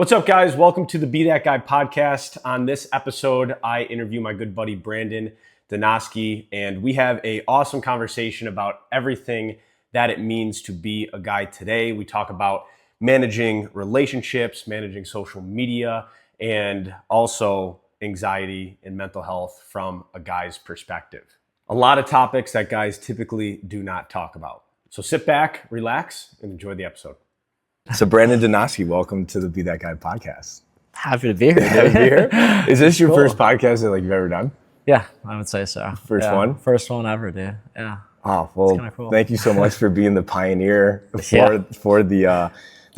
What's up, guys? Welcome to the Be That Guy podcast. On this episode, I interview my good buddy, Brandon Danowski, and we have an awesome conversation about everything that it means to be a guy today. We talk about managing relationships, managing social media, and also anxiety and mental health from a guy's perspective. A lot of topics that guys typically do not talk about. So sit back, relax, and enjoy the episode. So Brandon Danowski, welcome to the Be That Guy podcast. Happy to be here. Is this your first podcast that you've ever done? Yeah, I would say so. First one? First one ever, dude. Yeah. Oh, well, cool. Thank you so much for being the pioneer for the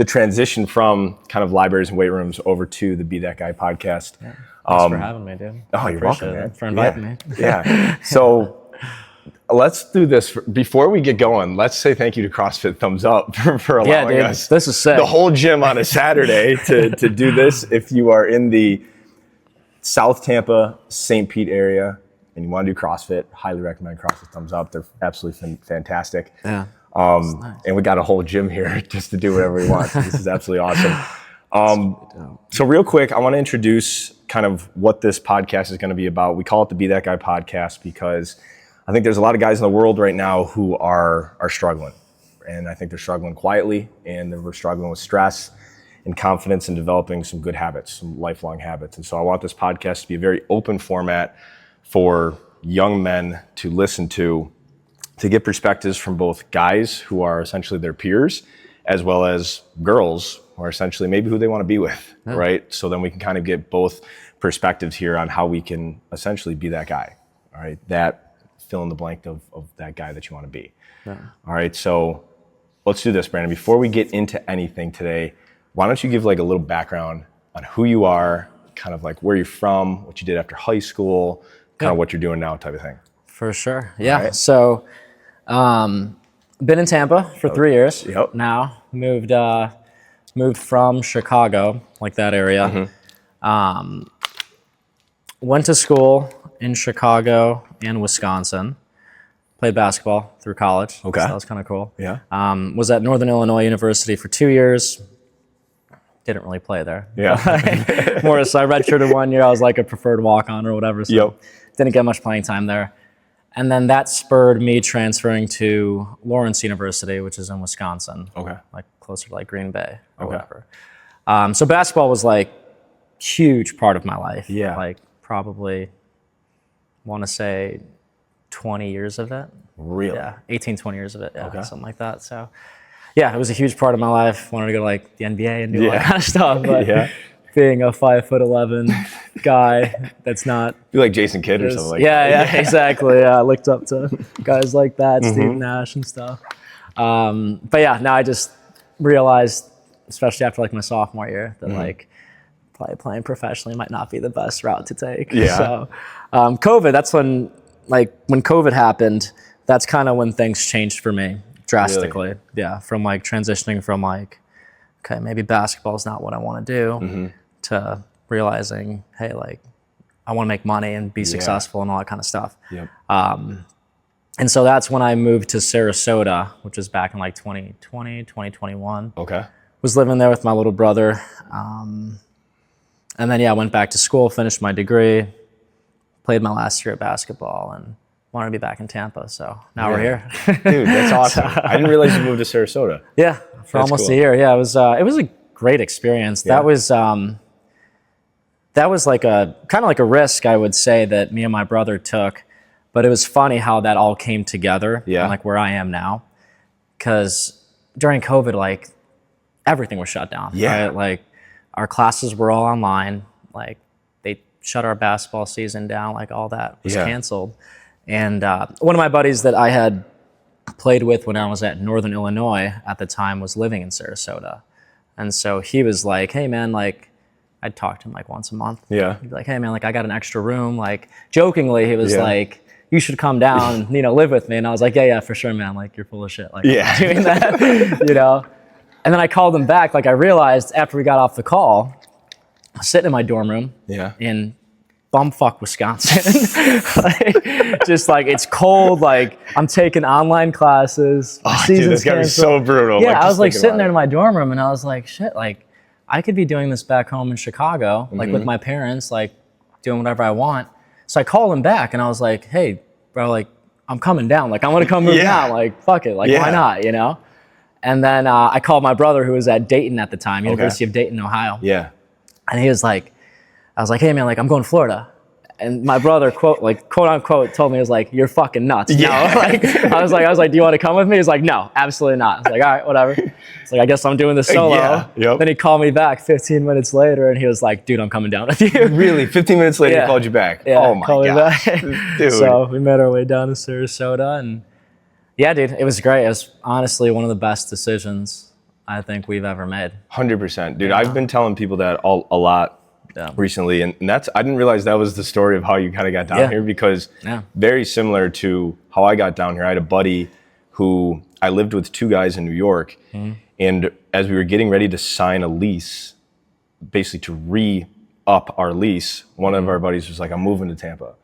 transition from kind of libraries and weight rooms over to the Be That Guy podcast. Yeah. Thanks for having me, dude. Oh, you're welcome, man. For inviting me. Yeah. So let's do this. Before we get going, let's say thank you to CrossFit Thumbs Up for allowing us this is sick. The whole gym on a Saturday to do this. If you are in the South Tampa, St. Pete area and you want to do CrossFit, highly recommend CrossFit Thumbs Up. They're absolutely fantastic. Yeah. Nice. And we got a whole gym here just to do whatever we want. So this is absolutely awesome. So real quick, I want to introduce kind of what this podcast is going to be about. We call it the Be That Guy podcast because I think there's a lot of guys in the world right now who are struggling. And I think they're struggling quietly, and they're struggling with stress and confidence and developing some good habits, some lifelong habits. And so I want this podcast to be a very open format for young men to listen to get perspectives from both guys who are essentially their peers, as well as girls who are essentially maybe who they want to be with, right? So then we can kind of get both perspectives here on how we can essentially be that guy, all right? That fill in the blank of that guy that you want to be. Yeah. All right, so let's do this, Brandon. Before we get into anything today, why don't you give like a little background on who you are, kind of like where you're from, what you did after high school, kind of what you're doing now type of thing. For sure, yeah. Right. So, been in Tampa for 3 years now. Moved from Chicago, like that area. Mm-hmm. Went to school in Chicago and Wisconsin. Played basketball through college. Okay. So that was kind of cool. Yeah. Was at Northern Illinois University for 2 years. Didn't really play there. Yeah. More so I redshirted 1 year. I was like a preferred walk-on or whatever. So didn't get much playing time there. And then that spurred me transferring to Lawrence University, which is in Wisconsin. Okay. Like closer to like Green Bay or whatever. So basketball was like huge part of my life. Yeah. Like probably want to say 20 years of it. Really? Yeah, 18, 20 years of it. Yeah, something like that. So yeah, it was a huge part of my life. Wanted to go to like the NBA and do all that kind of stuff. But being a 5'11" guy that's not... Be like Jason Kidd or something like that. Yeah, exactly. Yeah, I looked up to guys like that, Steve Nash and stuff. But yeah, now I just realized, especially after like my sophomore year, that like playing professionally might not be the best route to take. Yeah. So COVID, that's when COVID happened, that's kind of when things changed for me drastically. Really? Yeah, from like transitioning from like, okay, maybe basketball is not what I want to do, to realizing, hey, like I want to make money and be successful and all that kind of stuff. Yep. And so that's when I moved to Sarasota, which was back in like 2020, 2021. Okay. Was living there with my little brother. And then, I went back to school, finished my degree, played my last year at basketball, and wanted to be back in Tampa. So now we're here. Dude, that's awesome. I didn't realize you moved to Sarasota. Yeah, for almost a year. Yeah, it was a great experience. Yeah. That was like a kind of like a risk, I would say, that me and my brother took. But it was funny how that all came together. Yeah. And like where I am now, because during COVID, like everything was shut down. Yeah. Right? Like our classes were all online. Like they shut our basketball season down. Like all that was canceled. And one of my buddies that I had played with when I was at Northern Illinois at the time was living in Sarasota. And so he was like, hey man, like I'd talk to him like once a month. Yeah. He'd be like, hey man, like I got an extra room. Like jokingly, he was like, you should come down, live with me. And I was like, yeah, for sure, man. Like you're full of shit. Like I'm doing that, And then I called him back. Like I realized after we got off the call, I was sitting in my dorm room in bumfuck Wisconsin. Just like it's cold. Like I'm taking online classes. Oh, dude, this gotta be so brutal. Yeah, I was like sitting there in my dorm room and I was like, shit, like I could be doing this back home in Chicago, like with my parents, like doing whatever I want. So I called him back and I was like, hey, bro, like I'm coming down. Like I want to come move down. Like fuck it. Like why not, you know? And then I called my brother who was at Dayton at the time, University of Dayton, Ohio. Yeah. And he was like, I was like, hey man, like I'm going to Florida. And my brother, quote unquote, told me, he was like, you're fucking nuts. Yeah. No. Like, I was like, do you want to come with me? He's like, no, absolutely not. I was like, all right, whatever. It's like, I guess I'm doing this solo. Yeah. Yep. Then he called me back 15 minutes later and he was like, dude, I'm coming down with you. Really? 15 minutes later, he called you back? Yeah, oh my gosh. Dude. So we made our way down to Sarasota and yeah, dude, it was great. It was honestly one of the best decisions I think we've ever made. 100%. Dude, I've been telling people that a lot recently, and that's, I didn't realize that was the story of how you kind of got down here, because very similar to how I got down here. I had a buddy who I lived with, 2 guys in New York, and as we were getting ready to sign a lease, basically to re-up our lease, one of our buddies was like, I'm moving to Tampa.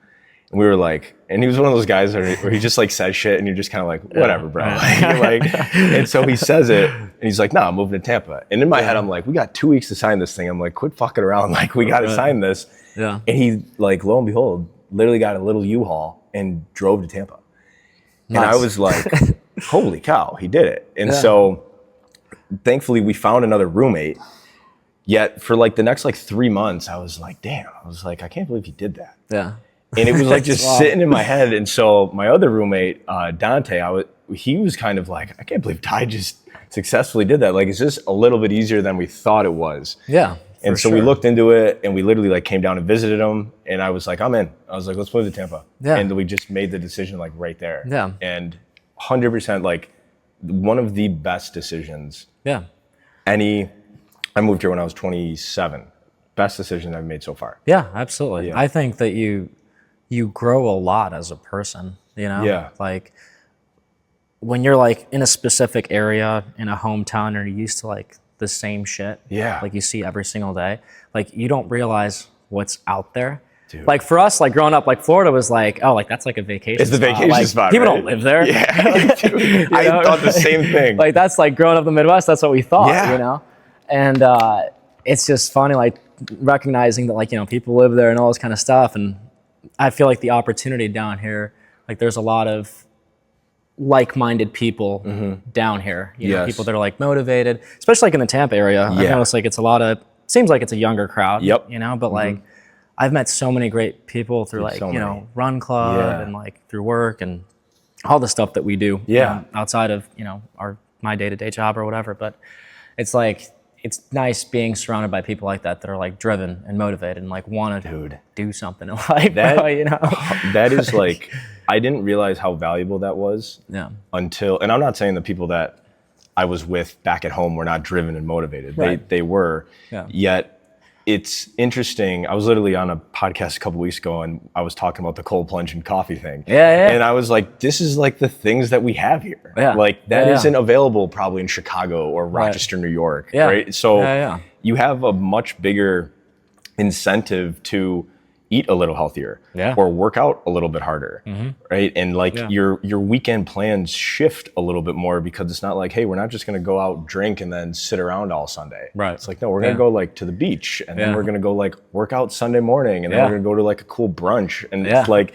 And we were like, and he was one of those guys where he just like says shit and you're just kind of like, whatever, bro. And so he says it and he's like, no, I'm moving to Tampa. And in my head, I'm like, we got 2 weeks to sign this thing. I'm like, quit fucking around. Like, we got to sign this. Yeah. And he, like, lo and behold, literally got a little U-Haul and drove to Tampa. Nice. And I was like, holy cow, he did it. And so thankfully we found another roommate. Yet for like the next like 3 months, I was like, damn, I was like, I can't believe he did that. Yeah. And it was like just sitting in my head. And so my other roommate, Dante, he was kind of like, I can't believe Ty just successfully did that. Like, it's just a little bit easier than we thought it was. Yeah. And so we looked into it and we literally like came down and visited him. And I was like, I'm in. I was like, let's move to Tampa. Yeah. And we just made the decision like right there. Yeah. And 100% like one of the best decisions. Yeah. I moved here when I was 27. Best decision I've made so far. Yeah, absolutely. Yeah. I think that you grow a lot as a person, you know? Yeah. Like when you're like in a specific area in a hometown and you're used to like the same shit. Yeah. Like you see every single day. Like you don't realize what's out there. Dude. Like for us, like growing up, like Florida was like, oh, like that's like a vacation spot. It's the vacation like, spot, people right? don't live there. Yeah. Dude, I thought the same thing. Like that's like growing up in the Midwest, that's what we thought, you know? And it's just funny, like recognizing that like, you know, people live there and all this kind of stuff. And I feel like the opportunity down here, like there's a lot of like-minded people down here, you know, people that are like motivated, especially like in the Tampa area. I noticed like seems like it's a younger crowd, you know, but like I've met so many great people through like, you know, Run Club and like through work and all the stuff that we do outside of, you know, my day-to-day job or whatever. But it's like, it's nice being surrounded by people like that are like driven and motivated and like want to do something in life. That, you know, that is like, I didn't realize how valuable that was until, and I'm not saying the people that I was with back at home were not driven and motivated. They were, yet it's interesting. I was literally on a podcast a couple weeks ago and I was talking about the cold plunge and coffee thing. And I was like, this is like the things that we have here. Like that isn't available probably in Chicago or Rochester, New York, right? So you have a much bigger incentive to eat a little healthier or work out a little bit harder, right? And like your weekend plans shift a little bit more because it's not like, hey, we're not just gonna go out, drink, and then sit around all Sunday. Right. It's like, no, we're gonna go like to the beach and then we're gonna go like work out Sunday morning and then we're gonna go to like a cool brunch. And it's like,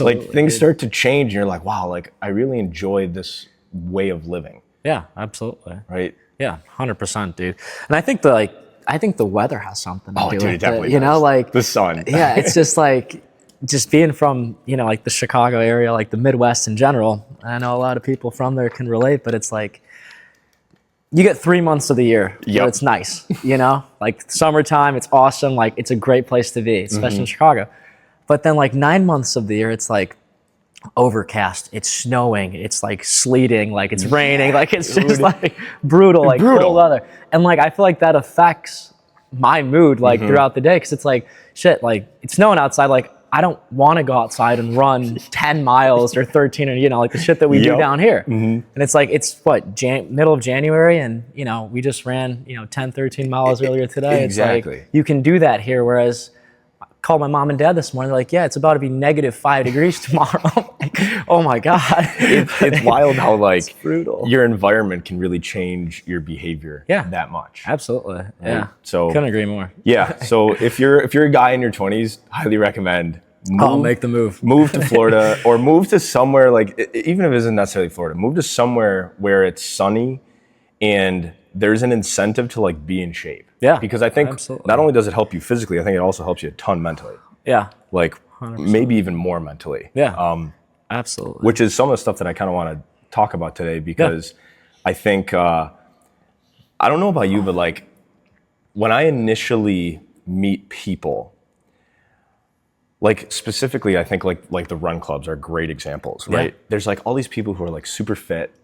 like things start to change and you're like, wow, like I really enjoy this way of living. Yeah, absolutely. Right? Yeah, 100%, dude. And I think the weather has something to do with it definitely it. You know, like the sun. Yeah, it's just like being from, you know, like the Chicago area, like the Midwest in general. I know a lot of people from there can relate, but it's like you get 3 months of the year where it's nice, you know? Like summertime, it's awesome, like it's a great place to be, especially in Chicago. But then like 9 months of the year, it's like overcast, it's snowing, it's like sleeting, like it's raining, like it's just like brutal, like cold weather. And like I feel like that affects my mood like throughout the day because it's like shit, like it's snowing outside, like I don't want to go outside and run 10 miles or 13 or, you know, like the shit that we do down here. And it's like, it's what, middle of January and, you know, we just ran, you know, 10, 13 miles earlier today. Exactly. It's like, you can do that here. Whereas called my mom and dad this morning. They're like, yeah, it's about to be -5 degrees tomorrow. Like, oh my God. It's wild how like it's brutal. Your environment can really change your behavior that much. Absolutely. Right? Yeah. So couldn't agree more. Yeah. So if you're a guy in your 20s, highly recommend make the move. Move to Florida or move to somewhere like, even if it isn't necessarily Florida, move to somewhere where it's sunny and there's an incentive to like be in shape. Yeah. Because I think not only does it help you physically, I think it also helps you a ton mentally. Yeah. Like 100%. Maybe even more mentally. Yeah. Absolutely. Which is some of the stuff that I kind of want to talk about today because I think, I don't know about you, but like when I initially meet people, like specifically, I think like the run clubs are great examples, right? There's like all these people who are like super fit,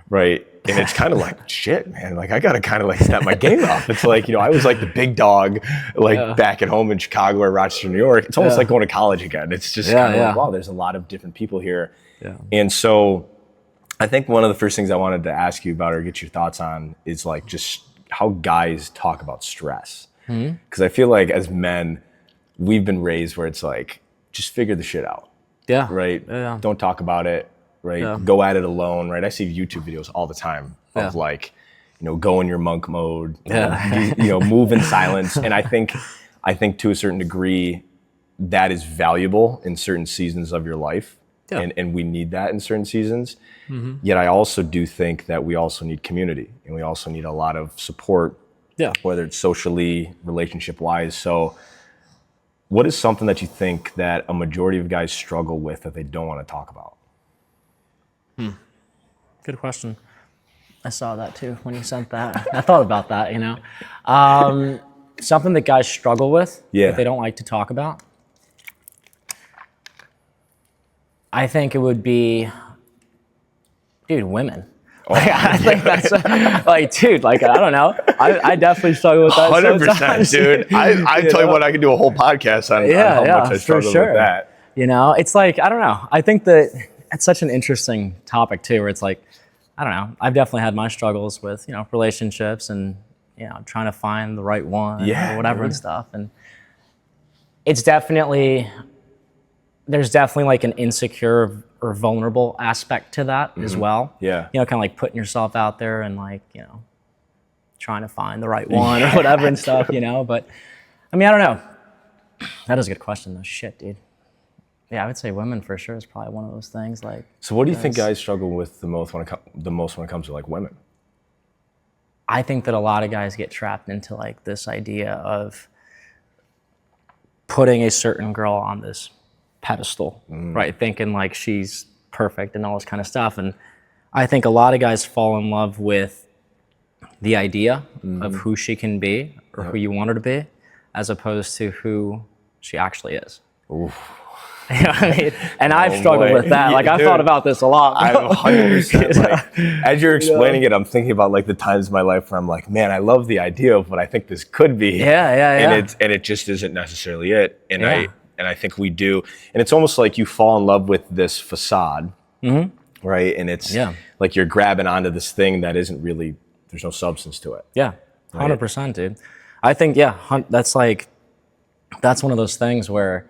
right? And it's kind of like, shit, man, like I got to kind of like step my game up. It's like, I was like the big dog, like back at home in Chicago or Rochester, New York. It's almost like going to college again. It's just kind of like, wow, there's a lot of different people here. Yeah. And so I think one of the first things I wanted to ask you about or get your thoughts on is like just how guys talk about stress. Because I feel like as men, we've been raised where it's like, just figure the shit out. Yeah. Right? Yeah. Don't talk about it. Right? Yeah. Go at it alone. Right? I see YouTube videos all the time of like, go in your monk mode. Move in silence. And I think to a certain degree, that is valuable in certain seasons of your life. Yeah. And we need that in certain seasons. Yet I also do think that we also need community and we also need a lot of support, whether it's socially, relationship-wise. So what is something that you think that a majority of guys struggle with that they don't want to talk about? Good question. I saw that too when you sent that. I thought about that, something that guys struggle with that they don't like to talk about. I think it would be, women. I think that's I don't know. I definitely struggle with that. 100%, dude. I tell you what, I could do a whole podcast on how much I struggle with that. It's like, I don't know. I think that it's such an interesting topic too, where it's like, I don't know. I've definitely had my struggles with, relationships and, trying to find the right one or whatever and stuff. And it's there's definitely like an insecure or vulnerable aspect to that as well. Yeah. Kind of like putting yourself out there and like, trying to find the right one or whatever and stuff, But I mean, I don't know. That is a good question though. Shit, dude. Yeah, I would say women for sure is probably one of those things. Like, so what do you think guys struggle with the most when it comes to like women? I think that a lot of guys get trapped into like this idea of putting a certain girl on this pedestal, right? Thinking like she's perfect and all this kind of stuff. And I think a lot of guys fall in love with the idea of who she can be or who you want her to be, as opposed to who she actually is. Oof. You know what I mean? And I've struggled with that. Like, I've thought about this a lot. I'm 100%. Like, as you're explaining it, I'm thinking about like the times in my life where I'm like, man, I love the idea of what I think this could be. And it just isn't necessarily it. And I think we do. And it's almost like you fall in love with this facade, right? And it's like you're grabbing onto this thing that isn't really, there's no substance to it. Yeah, 100%, dude. I think, that's one of those things where,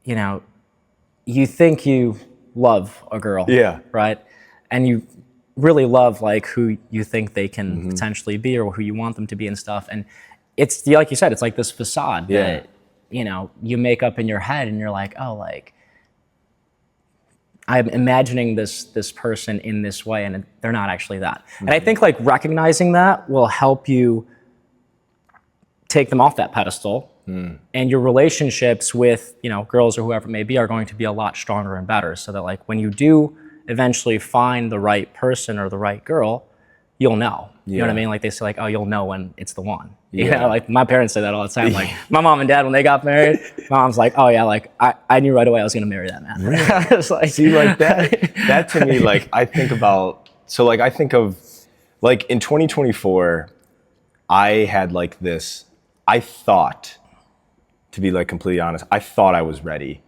you think you love a girl, right? And you really love like who you think they can potentially be or who you want them to be and stuff. And it's like you said, it's like this facade that, you make up in your head and you're like, oh, like I'm imagining this person in this way and they're not actually that. And I think like recognizing that will help you take them off that pedestal. And your relationships with, girls or whoever it may be are going to be a lot stronger and better, so that like when you do eventually find the right person or the right girl, you'll know. You know what I mean? Like they say like, oh, you'll know when it's the one. Like my parents say that all the time. Like my mom and dad, when they got married, my mom's like, oh yeah, like I knew right away I was gonna marry that man. It's like, see, like that to me, like I think of like in 2024, I had like this, I thought, to be like completely honest, I thought I was ready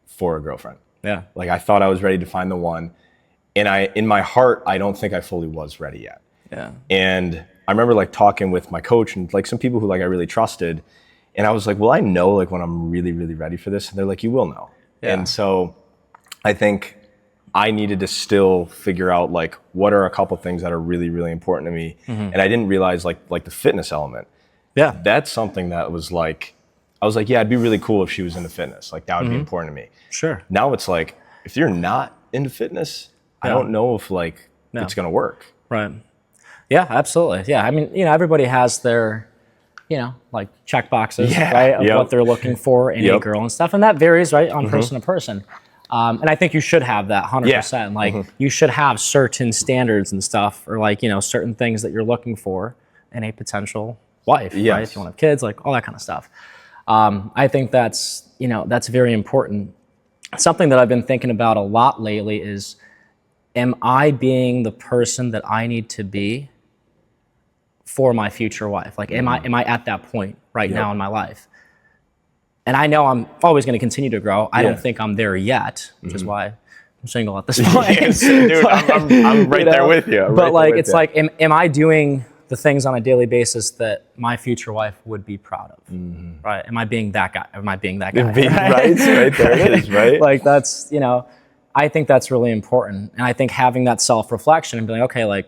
for a girlfriend. Yeah. Like I thought I was ready to find the one. And in my heart, I don't think I fully was ready yet. Yeah. And I remember like talking with my coach and like some people who like I really trusted. And I was like, well, I know like when I'm really, really ready for this. And they're like, you will know. Yeah. And so I think I needed to still figure out like what are a couple things that are really, really important to me. And I didn't realize like the fitness element. Yeah. That's something that was like, I was like, yeah, it'd be really cool if she was into fitness. Like that would be important to me. Sure. Now it's like, if you're not into fitness, I don't know if like it's going to work. Right. Yeah, absolutely. Yeah. I mean, everybody has their, like check boxes, right? Of what they're looking for in a girl and stuff. And that varies, right? On person to person. And I think you should have that 100%. Like you should have certain standards and stuff, or like, certain things that you're looking for in a potential wife, right? If you want to have kids, like all that kind of stuff. I think that's, that's very important. Something that I've been thinking about a lot lately is, am I being the person that I need to be for my future wife? Like, am I at that point right now in my life? And I know I'm always going to continue to grow. I don't think I'm there yet, which is why I'm single at this point. Dude, I'm right there with you. But like, it's like, am I doing the things on a daily basis that my future wife would be proud of? Right? Am I being that guy? Am I being that guy? Right there it is, right? Like that's, I think that's really important. And I think having that self-reflection and being like, okay, like,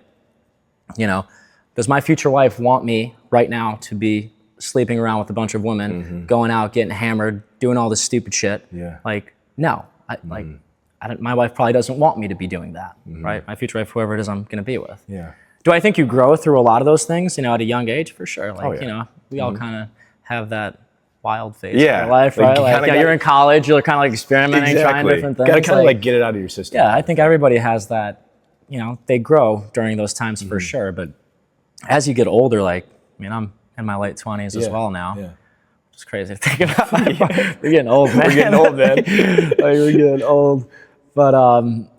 does my future wife want me right now to be sleeping around with a bunch of women, going out, getting hammered, doing all this stupid shit? Yeah. Like, no. My wife probably doesn't want me to be doing that, right? My future wife, whoever it is I'm going to be with. Yeah. Do I think you grow through a lot of those things, at a young age? For sure. Like, we all kind of have that wild phase in our life, right? Like, you're in college, you're kind of like experimenting, trying different things. Got to kind of like get it out of your system. Yeah, I think everybody has that, they grow during those times for sure. But as you get older, like, I'm in my late 20s as well now. Yeah. It's crazy to think about. We're getting old, man. We're getting old, man. Like, we're getting old. But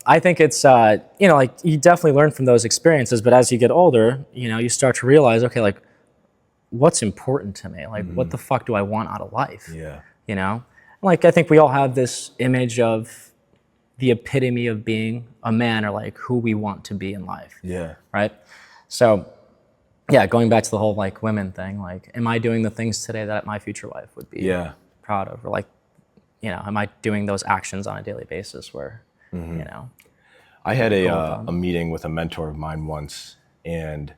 I think it's, like you definitely learn from those experiences. But as you get older, you start to realize, okay, like what's important to me? Like what the fuck do I want out of life? Yeah. Like I think we all have this image of the epitome of being a man, or like who we want to be in life. Yeah. Right. So yeah, going back to the whole like women thing, like, am I doing the things today that my future wife would be proud of? Or like, am I doing those actions on a daily basis where, I had a meeting with a mentor of mine once, and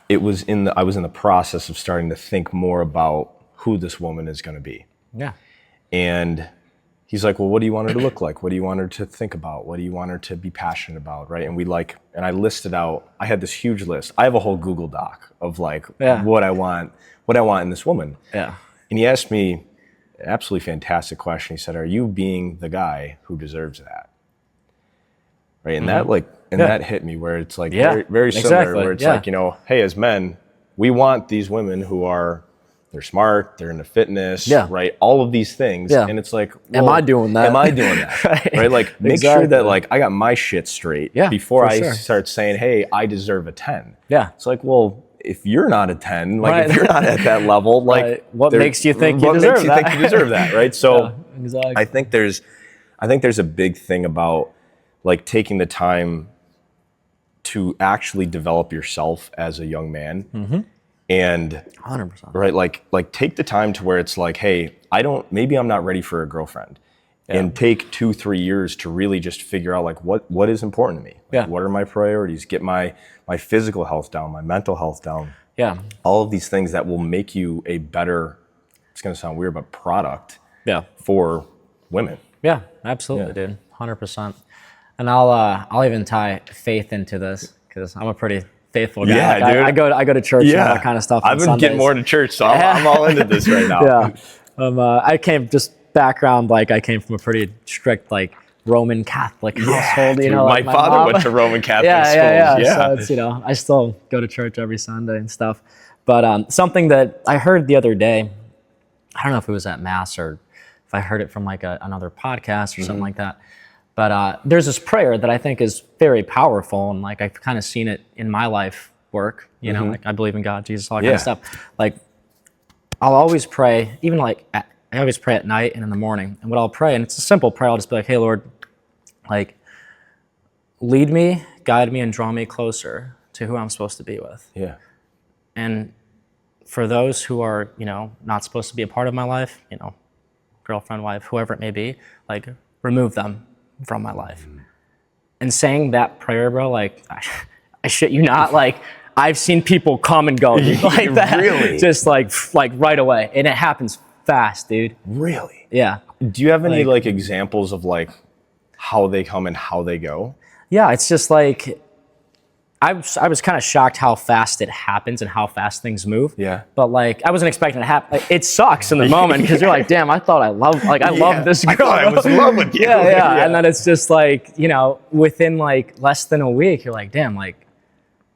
I was in the process of starting to think more about who this woman is going to be. Yeah. And he's like, well, what do you want her to look like? What do you want her to think about? What do you want her to be passionate about? Right. And I listed out, I had this huge list. I have a whole Google Doc of like what I want in this woman. Yeah. And he asked me an absolutely fantastic question. He said, are you being the guy who deserves that? Right. And that hit me, where it's like very, very similar, where it's like, hey, as men, we want these women who are, they're smart, they're into fitness, right? All of these things. Yeah. And it's like, well, am I doing that? Right? Like, make sure that like I got my shit straight before I start saying, hey, I deserve a 10. Yeah. It's like, well, if you're not a 10, like if you're not at that level, like what makes you think you deserve that? Right? So I think there's a big thing about like taking the time to actually develop yourself as a young man. And 100%. Right, like take the time to where it's like, hey, maybe I'm not ready for a girlfriend, and take 2-3 years to really just figure out like what is important to me. Like, what are my priorities? Get my physical health down, my mental health down. Yeah, all of these things that will make you a better, it's gonna sound weird, but product. For women. Yeah, absolutely, dude, 100%. And I'll even tie faith into this, because I'm a pretty faithful guy. Yeah, like, dude. I go to church and all that kind of stuff. I've been getting more to church, so I'm all into this right now. I came I came from a pretty strict like Roman Catholic household. Dude, like my father mom went to Roman Catholic schools. Yeah. So it's I still go to church every Sunday and stuff. But something that I heard the other day, I don't know if it was at Mass or if I heard it from like another podcast or something like that. But there's this prayer that I think is very powerful, and like I've kind of seen it in my life work. Like I believe in God, Jesus, all that kind of stuff. Like I'll always pray, even like I always pray at night and in the morning. And what I'll pray, and it's a simple prayer, I'll just be like, hey Lord, like lead me, guide me, and draw me closer to who I'm supposed to be with. Yeah. And for those who are, not supposed to be a part of my life, girlfriend, wife, whoever it may be, like, remove them from my life. And saying that prayer, bro, like, I shit you not, like, I've seen people come and go, dude, like that. Really? Just like right away. And it happens fast, dude. Really? Yeah. Do you have any like examples of like how they come and how they go? Yeah, it's just like, I was kind of shocked how fast it happens and how fast things move. Yeah. But like, I wasn't expecting it to happen. Like, it sucks in the moment because you're like, damn, I thought I loved this girl. I was in love with you. Yeah. And then it's just like, within like less than a week, you're like, damn, like,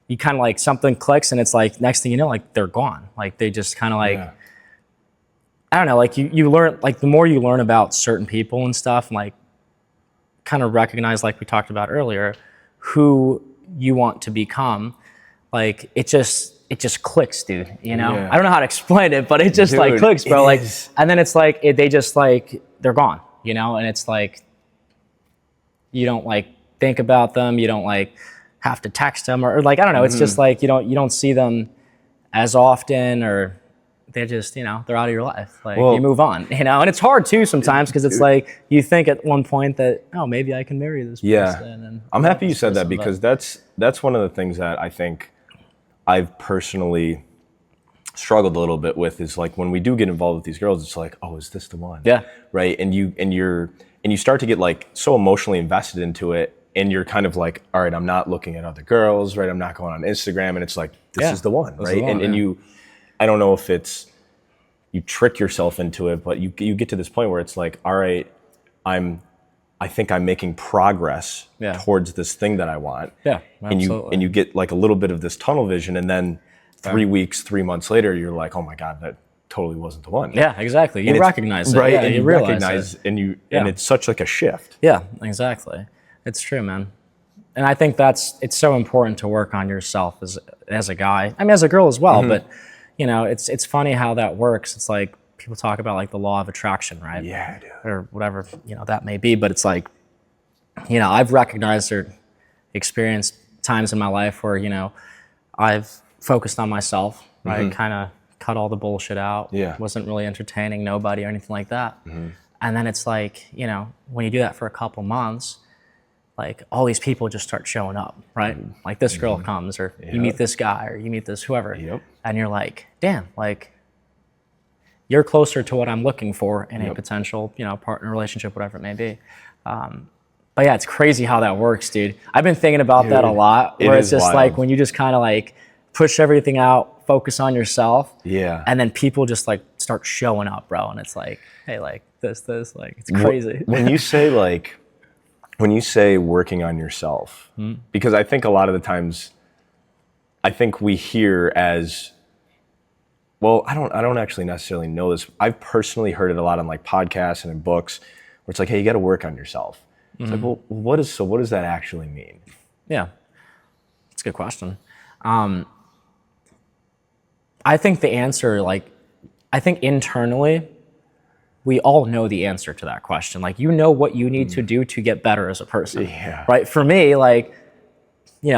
you kind of like something clicks and it's like, next thing you know, like they're gone. Like they just kind of like, I don't know, like you learn, like the more you learn about certain people and stuff, and like kind of recognize, like we talked about earlier, who you want to become, like it just clicks, dude. I don't know how to explain it, but it just like clicks, bro. Like, and then it's like they just like they're gone, and it's like you don't like think about them, you don't like have to text them or like I don't know. It's just like you don't see them as often, or they're just they're out of your life. Like you move on, and it's hard too sometimes because it's like you think at one point that maybe I can marry this person. Yeah, and I'm happy you said that because that's one of the things that I think I've personally struggled a little bit with is like when we do get involved with these girls, it's like, oh, is this the one? Yeah, right. And you start to get like so emotionally invested into it. And you're kind of like, all right, I'm not looking at other girls, right? I'm not going on Instagram. And it's like, this is the one, right? And I don't know if it's, you trick yourself into it, but you get to this point where it's like, all right, I think I'm making progress towards this thing that I want. Yeah, absolutely. And you get like a little bit of this tunnel vision. And then 3 weeks, 3 months later, you're like, oh my God, that totally wasn't the one. Yeah, exactly. You recognize it. Right, yeah, and you recognize it. And it's such like a shift. Yeah, exactly. It's true, man. And I think it's so important to work on yourself as a guy. I mean, as a girl as well, but it's funny how that works. It's like people talk about like the law of attraction, right? Yeah, dude. Or whatever, that may be, but it's like, I've recognized or experienced times in my life where, I've focused on myself, right? Kind of cut all the bullshit out. Yeah. Wasn't really entertaining nobody or anything like that. And then it's like, when you do that for a couple months, like all these people just start showing up, right? Like this girl comes, or you meet this guy, or you meet this whoever, and you're like, damn, like you're closer to what I'm looking for in a potential, partner, relationship, whatever it may be. But yeah, it's crazy how that works, dude. I've been thinking about that a lot, where it's just wild. Like when you just kind of like push everything out, focus on yourself, and then people just like start showing up, bro. And it's like, hey, like this, like it's crazy. When you say working on yourself, because I think a lot of the times, I think we hear as, well, I don't actually necessarily know this. I've personally heard it a lot on like podcasts and in books, where it's like, hey, you got to work on yourself. It's like, well, what does that actually mean? Yeah, that's a good question. I think the answer, I think internally, we all know the answer to that question. Like, what you need to do to get better as a person, right? For me, like,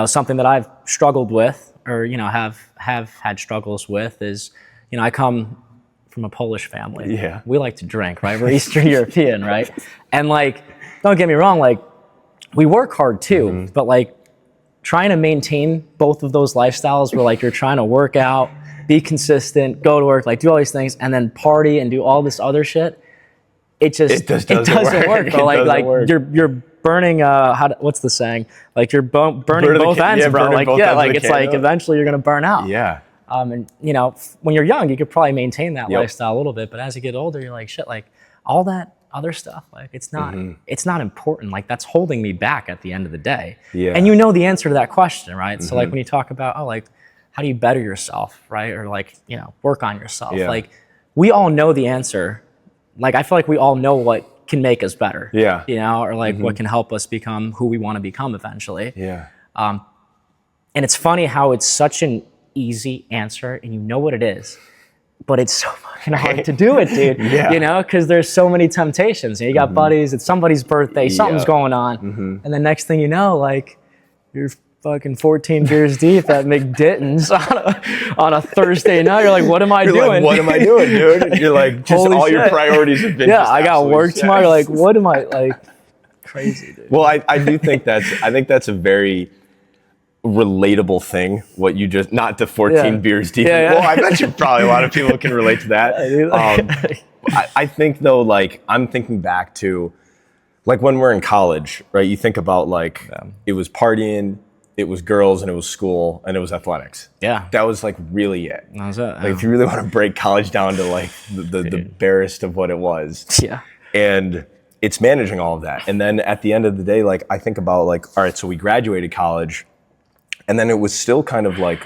something that I've struggled with, or, have had struggles with is, I come from a Polish family. Yeah. We like to drink, right? We're Eastern European, right? And like, don't get me wrong, like, we work hard too, but like, trying to maintain both of those lifestyles where like you're trying to work out, be consistent, go to work, like do all these things, and then party and do all this other shit. It doesn't work. Bro. Like you're burning. What's the saying? Like you're burning both ends, bro. Like it's like eventually you're gonna burn out. Yeah. And when you're young, you could probably maintain that lifestyle a little bit, but as you get older, you're like, shit, like all that other stuff, like it's not important. Like that's holding me back at the end of the day. Yeah. And the answer to that question, right? So like when you talk about, how do you better yourself, right? Or like, work on yourself. Yeah. Like we all know the answer. Like I feel like we all know what can make us better. Yeah. Or like what can help us become who we want to become eventually. Yeah. And it's funny how it's such an easy answer and you know what it is, but it's so fucking hard to do it, dude. Because there's so many temptations. You got buddies, it's somebody's birthday, something's going on. And then next thing you know, like you're fucking 14 beers deep at McDitton's on a Thursday night. You're like, what am I doing? Like, what am I doing, dude? You're like, just Holy all shit. Your priorities have been. Yeah, I got work tomorrow. You're like, what am I like? Crazy, dude. Well, I do think that's a very relatable thing. What you just, not to 14 beers deep. Yeah. Well, I bet you probably a lot of people can relate to that. I think though, like I'm thinking back to like when we're in college, right? You think about like it was partying, it was girls, and it was school, and it was athletics. Yeah. That was like really it. That was it. Like if you really want to break college down to like the barest of what it was. Yeah. And it's managing all of that. And then at the end of the day, like I think about like, all right, so we graduated college, and then it was still kind of like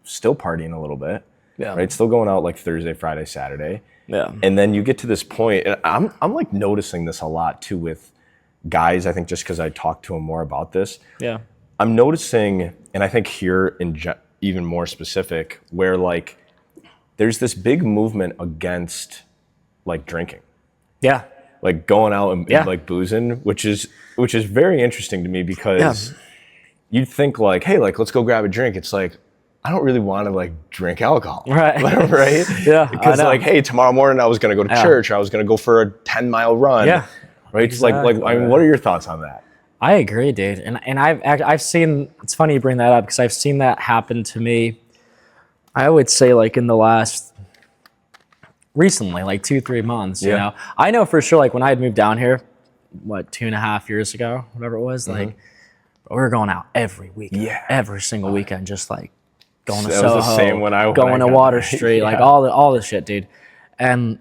still partying a little bit. Yeah. Right? Still going out like Thursday, Friday, Saturday. Yeah. And then you get to this point, and I'm like noticing this a lot too with guys, I think just because I talk to them more about this. Yeah. I'm noticing, and I think here even more specific, where like there's this big movement against like drinking. Yeah. Like going out and like boozing, which is very interesting to me because you'd think like, hey, like let's go grab a drink. It's like, I don't really want to like drink alcohol. Right. Right? Yeah. Because like, hey, tomorrow morning I was going to go to church. I was going to go for a 10-mile run. Yeah. Right. Exactly. It's like, I mean, what are your thoughts on that? I agree, dude. And I've seen, it's funny you bring that up because I've seen that happen to me. I would say like in the last, recently, like 2-3 months, you know. I know for sure, like when I had moved down here, 2.5 years ago, whatever it was, like we were going out every weekend, every single weekend, just like going to Soho, was the same when I going to Water Street, like all the shit, dude. And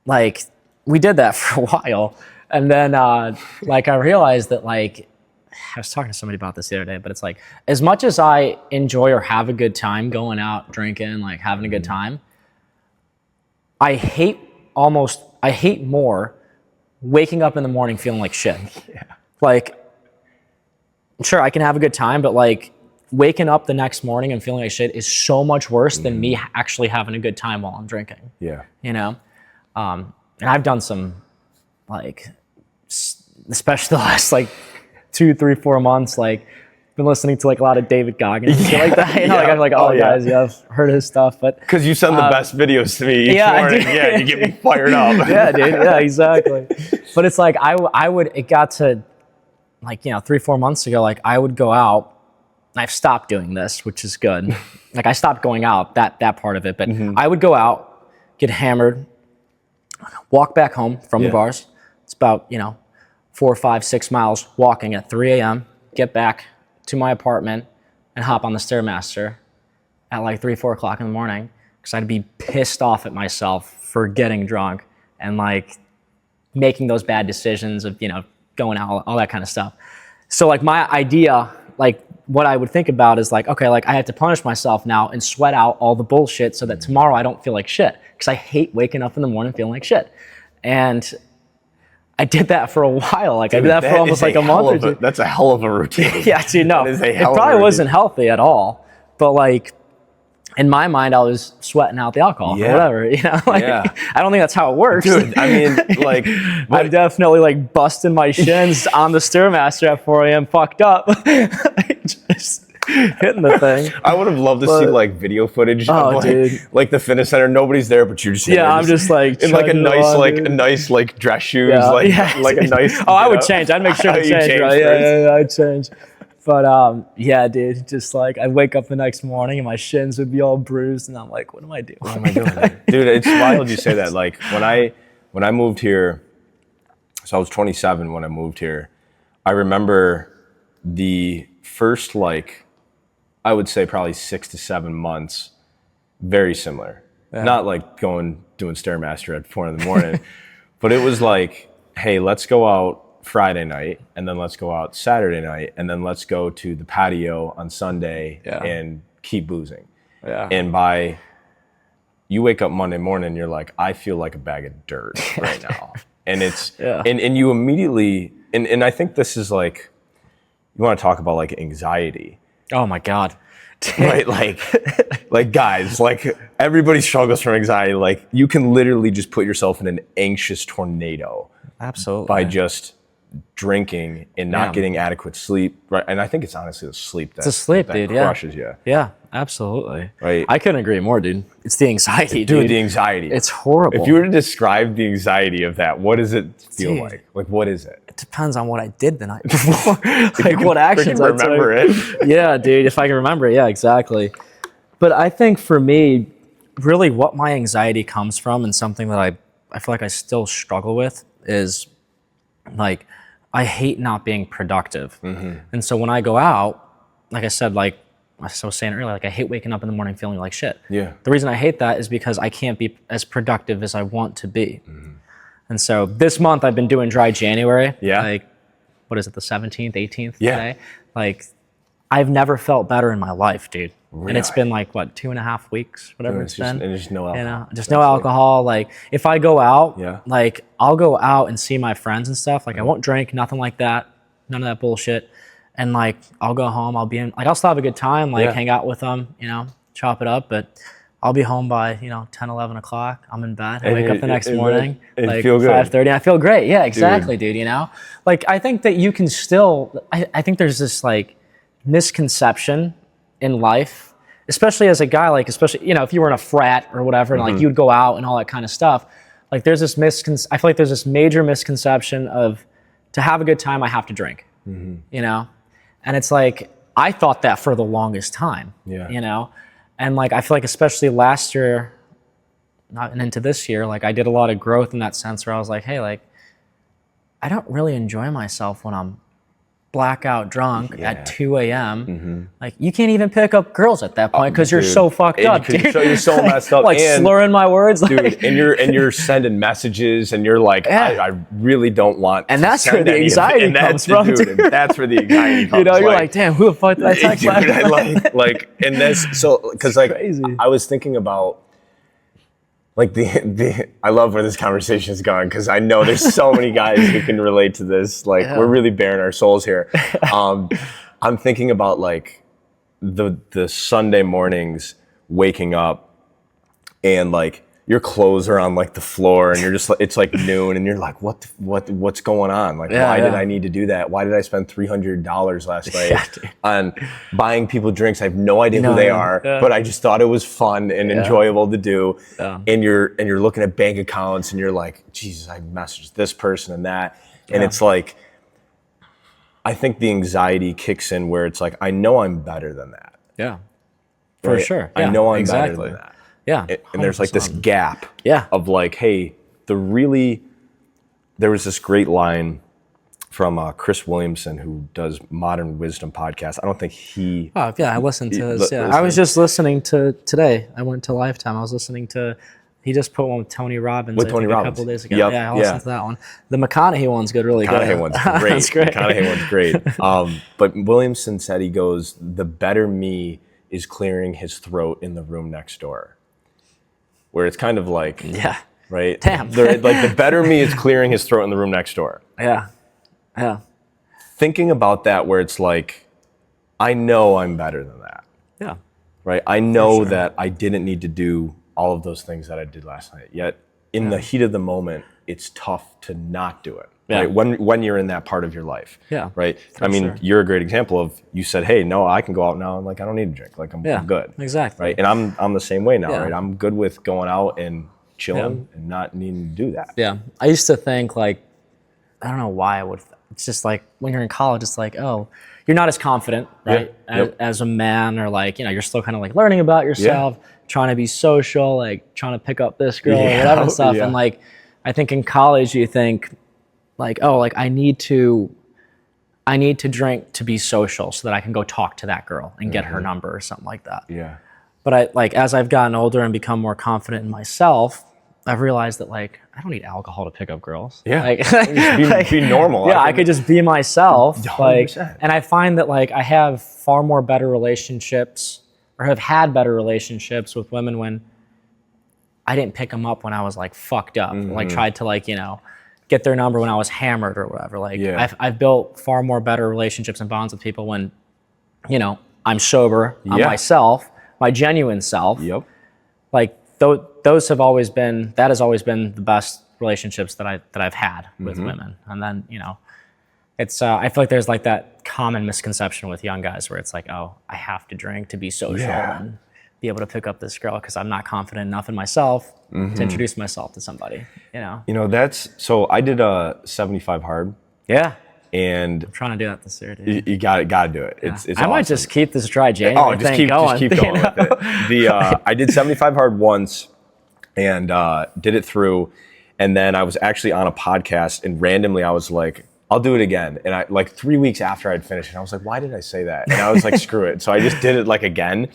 like we did that for a while, and then like I realized that like I was talking to somebody about this the other day, but it's like as much as I enjoy or have a good time going out drinking, like having a good time, I hate more waking up in the morning feeling like shit. Like, sure, I can have a good time, but like waking up the next morning and feeling like shit is so much worse than me actually having a good time while I'm drinking. Yeah. You know? And I've done some, like, especially the last like 2, 3, 4 months, like, been listening to like a lot of David Goggins and shit like that. You know, like I'm like, guys, I've heard his stuff, but because you send the best videos to me each morning. Yeah, you get me fired up. Yeah, dude. Yeah, exactly. But it's like it got to like 3-4 months ago. Like I would go out. I've stopped doing this, which is good. Like I stopped going out that part of it, but I would go out, get hammered, walk back home from the bars. It's about 4, 5, 6 miles walking at 3 a.m. Get back to my apartment and hop on the Stairmaster at like 3, 4 o'clock in the morning because I'd be pissed off at myself for getting drunk and like making those bad decisions of going out, all that kind of stuff. So like my idea, like what I would think about is like, okay, like I have to punish myself now and sweat out all the bullshit so that tomorrow I don't feel like shit because I hate waking up in the morning feeling like shit. And I did that for a while. Like I did that for almost like a month or two. That's a hell of a routine. Yeah, dude, no. It probably wasn't healthy at all. But like in my mind, I was sweating out the alcohol or whatever. Like I don't think that's how it works. Dude, I mean, like I'm definitely like busting my shins on the Stairmaster at 4 a.m. fucked up. Just hitting the thing. I would have loved to see like video footage of like the fitness center. Nobody's there, but you're just I'm just like in like a nice like dress shoes, like a nice. I would change. I'd make sure to change. Right? Yeah, I'd change. But yeah, dude, just like I wake up the next morning and my shins would be all bruised, and I'm like, what am I doing? What am I doing? Dude, it's wild you say that. Like when I moved here, so I was 27 when I moved here. I remember the first like, I would say probably 6 to 7 months, very similar. Yeah. Not like doing Stairmaster at 4 in the morning, but it was like, hey, let's go out Friday night, and then let's go out Saturday night, and then let's go to the patio on Sunday and keep boozing. Yeah. And you wake up Monday morning, you're like, I feel like a bag of dirt right now. And it's and you immediately and I think this is like, you want to talk about like anxiety. Oh my God. Right, like guys, like everybody struggles from anxiety. Like you can literally just put yourself in an anxious tornado. Absolutely. By just drinking and not getting adequate sleep, right? And I think it's honestly the sleep that, that crushes you. Yeah, absolutely. Right. I couldn't agree more, dude. It's the anxiety, dude. The anxiety. It's horrible. If you were to describe the anxiety of that, what does it feel like? Like, what is it? It depends on what I did the night before. Like, what actions I took. Remember it? Yeah, dude. If I can remember it, yeah, exactly. But I think for me, really what my anxiety comes from, and something that I feel like I still struggle with, is like, I hate not being productive. And so when I go out, like I said, like I was saying earlier, like I hate waking up in the morning feeling like shit. Yeah. The reason I hate that is because I can't be as productive as I want to be. And so this month I've been doing dry January. Yeah. Like, what is it, the 17th, 18th Yeah. today? Like, I've never felt better in my life, dude. Really? And it's been like, what, 2.5 weeks, whatever it's been. And there's no alcohol. You know, just no alcohol. Like, if I go out, Yeah. like, I'll go out and see my friends and stuff. Like, I won't drink, nothing like that. None of that bullshit. And, like, I'll go home. I'll be in, like, I'll still have a good time, like, hang out with them, you know, chop it up. But I'll be home by, 10, 11 o'clock. I'm in bed. I wake up the next morning, like, 5:30. And I feel great. Yeah, exactly, dude, you know? Like, I think that you can still, I think there's this, like, misconception in life, especially as a guy, like, especially, if you were in a frat or whatever, and like you'd go out and all that kind of stuff, like there's this I feel like there's this major misconception of, to have a good time, I have to drink, and it's like, I thought that for the longest time, and like, I feel like especially last year, not and into this year, like I did a lot of growth in that sense where I was like, hey, like, I don't really enjoy myself when I'm blackout drunk at 2 a.m. Like, you can't even pick up girls at that point because you're so fucked up, dude. You're so messed up. Like, and, slurring my words. Dude, like, and you're sending messages and you're like, I really don't want and that's where the anxiety comes from, dude. And that's where the anxiety comes from. You're like, damn, who the fuck did I text last night? like, and this, so, because like, crazy. I was thinking about, like, I love where this conversation is going, because I know there's so many guys who can relate to this. Like, we're really bearing our souls here. I'm thinking about, like, the Sunday mornings waking up and, like, your clothes are on, like, the floor and you're just, it's like noon and you're like, what's going on? Like, why did I need to do that? Why did I spend $300 last night on buying people drinks? I have no idea who they are, but I just thought it was fun and enjoyable to do. And you're looking at bank accounts and you're like, Jesus, I messaged this person and that. And it's like, I think the anxiety kicks in where it's like, I know I'm better than that. Yeah, for sure. I know I'm better than that. Yeah. And there's like this gap of like, hey, there was this great line from Chris Williamson, who does Modern Wisdom podcast. I don't think he... Oh, yeah, I listened to this. I was just listening to today. I went to Lifetime. I was listening to... He just put one with Tony Robbins, a couple days ago. Yep. Yeah, I listened to that one. The McConaughey one's good, really good. McConaughey one's great. That's great. McConaughey one's great. But Williamson said, he goes, the better me is clearing his throat in the room next door. Where it's kind of like... Yeah. Right? Damn. Like, the better me is clearing his throat in the room next door. Yeah. Yeah. Thinking about that, where it's like, I know I'm better than that. Yeah. Right? I know that I didn't need to do all of those things that I did last night. Yet, in the heat of the moment, it's tough to not do it. Yeah. Right? When you're in that part of your life. Yeah. Right? I mean, you're a great example of, you said, hey, no, I can go out now and like, I don't need to drink. Like, I'm good. Exactly. Right? And I'm the same way now, right? I'm good with going out and chilling and not needing to do that. Yeah. I used to think, like, I don't know why I would, it's just like, when you're in college, it's like, oh, you're not as confident, right? As a man, or like, you're still kind of like learning about yourself, trying to be social, like trying to pick up this girl or whatever and stuff. And like, I think in college you think like, oh, like I need to drink to be social so that I can go talk to that girl and get her number or something like that. Yeah. But as I've gotten older and become more confident in myself, I've realized that like, I don't need alcohol to pick up girls. Yeah. Like, be normal. Yeah, I could just be myself. 100%. Like, and I find that like I have far more better relationships, or have had better relationships with women when I didn't pick them up when I was like fucked up, or, like tried to like, get their number when I was hammered or whatever. Like I've built far more better relationships and bonds with people when, I'm sober, I'm myself, my genuine self. Yep. Like that has always been the best relationships that I've had with women. And then, it's I feel like there's like that common misconception with young guys where it's like, oh, I have to drink to be social and be able to pick up this girl because I'm not confident enough in myself to introduce myself to somebody, you know? You know, so I did a 75 hard. Yeah. And I'm trying to do that this year, dude. You got to do it. Yeah. It's I might awesome. just keep this dry January just thing going. Just keep going with it. I did 75 hard once and did it through. And then I was actually on a podcast and randomly I was like, I'll do it again. And I like 3 weeks after I'd finished, and I was like, why did I say that? And I was like, screw it. So I just did it like again.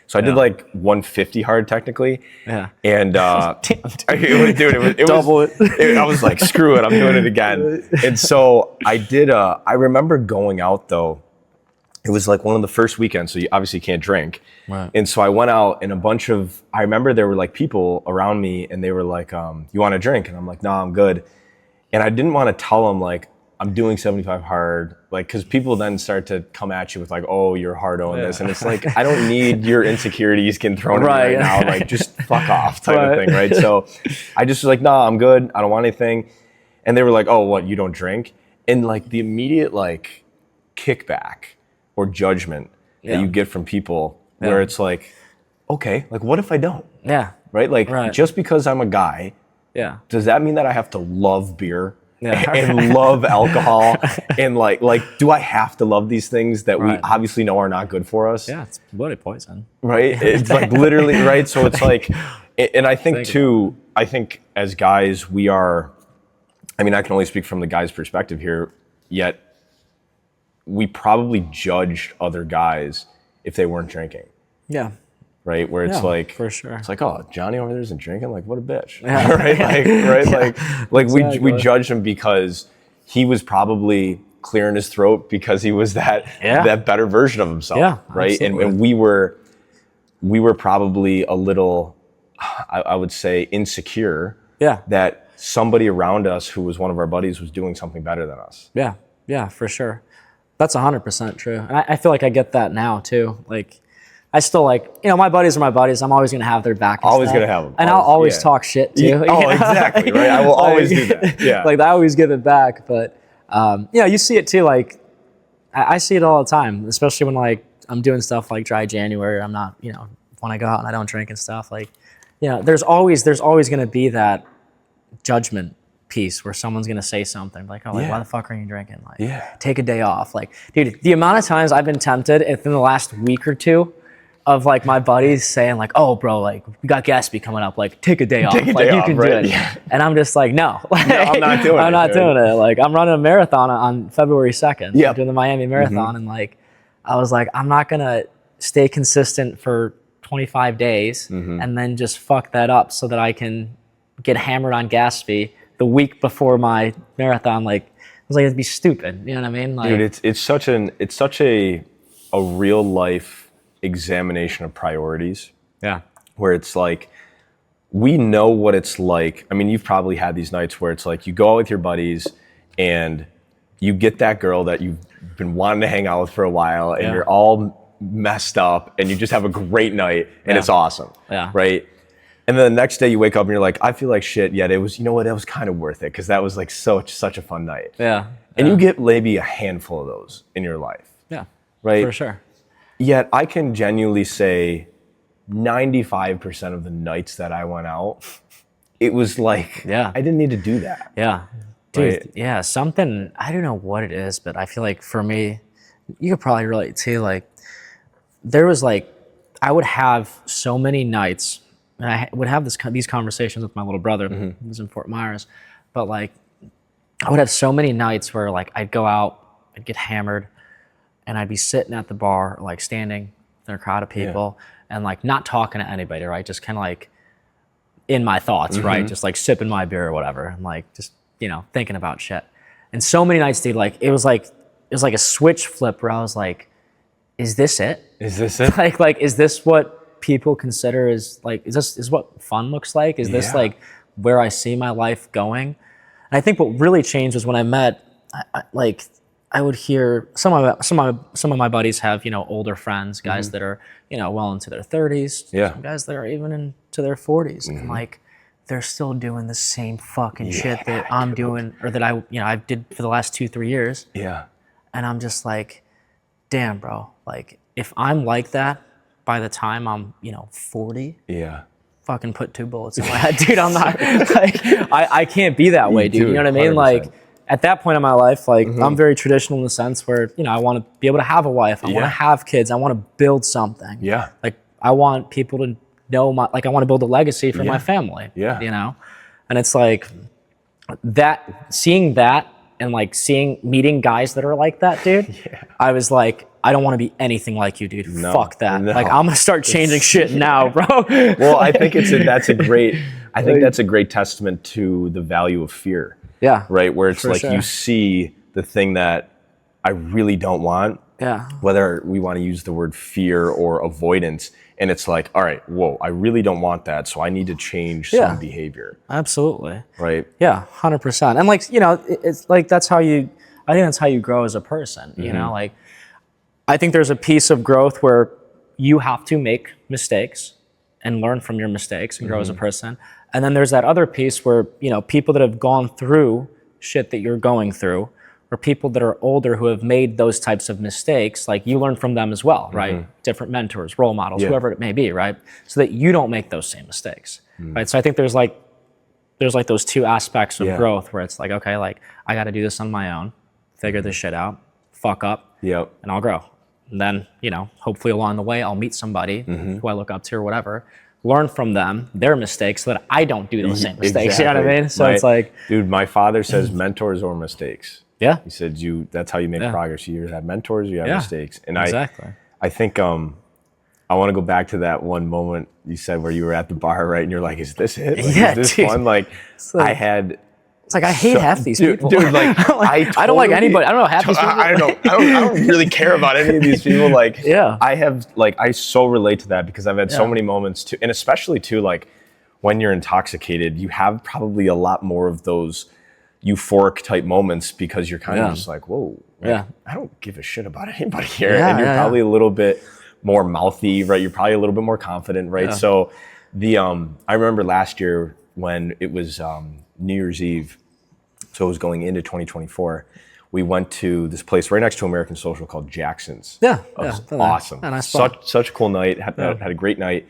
So I did like 150 hard technically. Yeah. And it double was, I was like, screw it, I'm doing it again. And so I did, I remember going out though, it was like one of the first weekends, so you obviously can't drink. Right. And so I went out and I remember there were like people around me and they were like, you want a drink? And I'm like, no, I'm good. And I didn't want to tell them like, I'm doing 75 hard, like, because people then start to come at you with like, oh, you're hardo in this. And it's like, I don't need your insecurities getting thrown at me right now. Like, just fuck off type of thing, right? So I just was like, no, I'm good. I don't want anything. And they were like, oh, what, you don't drink? And like the immediate like kickback or judgment that you get from people where it's like, okay, like what if I don't? Yeah. Right? Like just because I'm a guy, does that mean that I have to love beer? And love alcohol and like do I have to love these things that we obviously know are not good for us? Yeah, it's bloody poison. Right? It's like literally, right? So it's like, and I think too, I think as guys we are, I mean, I can only speak from the guy's perspective here, yet we probably judged other guys if they weren't drinking. Yeah. Right, where it's like, for sure, it's like, oh, Johnny over there isn't drinking, like what a bitch, right? We judged him because he was probably clearing his throat because he was that better version of himself, right? And we were probably a little, I would say, insecure, that somebody around us who was one of our buddies was doing something better than us. Yeah, for sure, that's 100% true, and I feel like I get that now too, like. I still like, you know, my buddies are my buddies. I'm always going to have their back. Always going to have them. And I'll always talk shit too. Oh, exactly, right? I will always do that. Yeah. Like, I always give it back. But, yeah, you see it too. Like, I see it all the time, especially when, like, I'm doing stuff like dry January. I'm not, you know, when I go out and I don't drink and stuff. Like, you know, there's always going to be that judgment piece where someone's going to say something like, oh, like, why the fuck are you drinking? Like, take a day off. Like, dude, the amount of times I've been tempted within the last week or two of like my buddies saying like, oh bro, like we got Gatsby coming up, like take a day off, like you can do it. Yeah. And I'm just like, no, like, no, I'm not doing it. I'm not doing it. Like I'm running a marathon on February 2nd. I'm doing the Miami Marathon, and like I was like, I'm not gonna stay consistent for 25 days and then just fuck that up so that I can get hammered on Gatsby the week before my marathon. Like I was like, it'd be stupid. You know what I mean? Like, dude, it's such a real life examination of priorities. Yeah. Where it's like, we know what it's like. I mean, you've probably had these nights where it's like you go out with your buddies and you get that girl that you've been wanting to hang out with for a while and you're all messed up and you just have a great night and it's awesome. Yeah. Right. And then the next day you wake up and you're like, I feel like shit, yet it was, you know what, it was kind of worth it because that was like such a fun night. Yeah. And you get maybe a handful of those in your life. Yeah. Right. For sure. Yet I can genuinely say 95% of the nights that I went out, it was like, I didn't need to do that. Yeah. Dude, something, I don't know what it is, but I feel like for me, you could probably relate too, like, there was like, I would have so many nights, and I would have these conversations with my little brother who was in Fort Myers, but like, I would have so many nights where like, I'd go out, I'd get hammered, and I'd be sitting at the bar, like standing in a crowd of people and like not talking to anybody, right? Just kind of like in my thoughts, right? Just like sipping my beer or whatever. And like, just, you know, thinking about shit. And so many nights, dude, like it was like a switch flip where I was like, is this it? Is this it? like, is this what people consider is like, is what fun looks like? Is this like where I see my life going? And I think what really changed was when I met, I would hear some of my buddies have, you know, older friends, guys that are, you know, well into their 30s, some guys that are even into their 40s, and like they're still doing the same fucking shit that I'm doing, or that I did for the last 2-3 years. Yeah. And I'm just like, damn, bro. Like, if I'm like that by the time I'm, 40, fucking put 2 bullets in my head, dude. I'm not, like, I can't be that way, dude. You know what I mean? 100%. Like, at that point in my life, like, I'm very traditional in the sense where, I want to be able to have a wife. I want to have kids. I want to build something. Yeah. Like, I want people to know I want to build a legacy for my family. Yeah. And it's like seeing that and like meeting guys that are like that, dude. I was like, I don't want to be anything like you, dude. Fuck that. Like, I'm gonna start changing shit now, bro. Well, I think that's a great testament to the value of fear. Yeah. Right. Where it's like you see the thing that I really don't want. Yeah. Whether we want to use the word fear or avoidance. And it's like, all right, whoa, I really don't want that. So I need to change some behavior. Absolutely. Right. Yeah, 100%. And like, it's like, I think that's how you grow as a person, like, I think there's a piece of growth where you have to make mistakes and learn from your mistakes and grow as a person. And then there's that other piece where, people that have gone through shit that you're going through, or people that are older who have made those types of mistakes, like, you learn from them as well, right? Different mentors, role models, whoever it may be, right? So that you don't make those same mistakes, right? So I think there's like those 2 aspects of growth where it's like, okay, like, I got to do this on my own, figure this shit out, fuck up, and I'll grow. And then, hopefully along the way, I'll meet somebody who I look up to or whatever, learn from them, their mistakes, so that I don't do those same mistakes. You know what I mean? So it's like, dude, my father says mentors or mistakes. Yeah. He said that's how you make progress. You either have mentors or you have mistakes. And exactly. I think I want to go back to that one moment you said where you were at the bar, right? And you're like, is this it? Like, is this fun? Like, I hate half these people. Dude, like, I don't like anybody. I don't know half these people. I don't really care about any of these people. Like, I so relate to that because I've had so many moments too, and especially too, like, when you're intoxicated, you have probably a lot more of those euphoric type moments because you're kind of just like, whoa, I don't give a shit about anybody here. And you're probably a little bit more mouthy, right? You're probably a little bit more confident, right? So I remember last year when it was New Year's Eve, so it was going into 2024, we went to this place right next to American Social called Jackson's. It was awesome. Such a cool night, had a great night.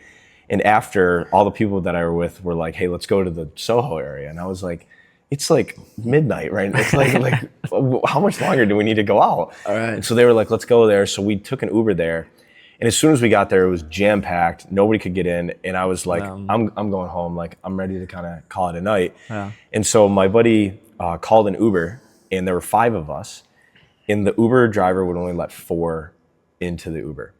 And after, all the people that I were with were like, hey, let's go to the Soho area. And I was like, it's like midnight, right? It's like how much longer do we need to go out? All right. And so they were like, let's go there. So we took an Uber there. And as soon as we got there, it was jam packed. Nobody could get in. And I was like, I'm going home. Like, I'm ready to kind of call it a night. Yeah. And so my buddy called an Uber, and there were 5 of us. And the Uber driver would only let 4 into the Uber.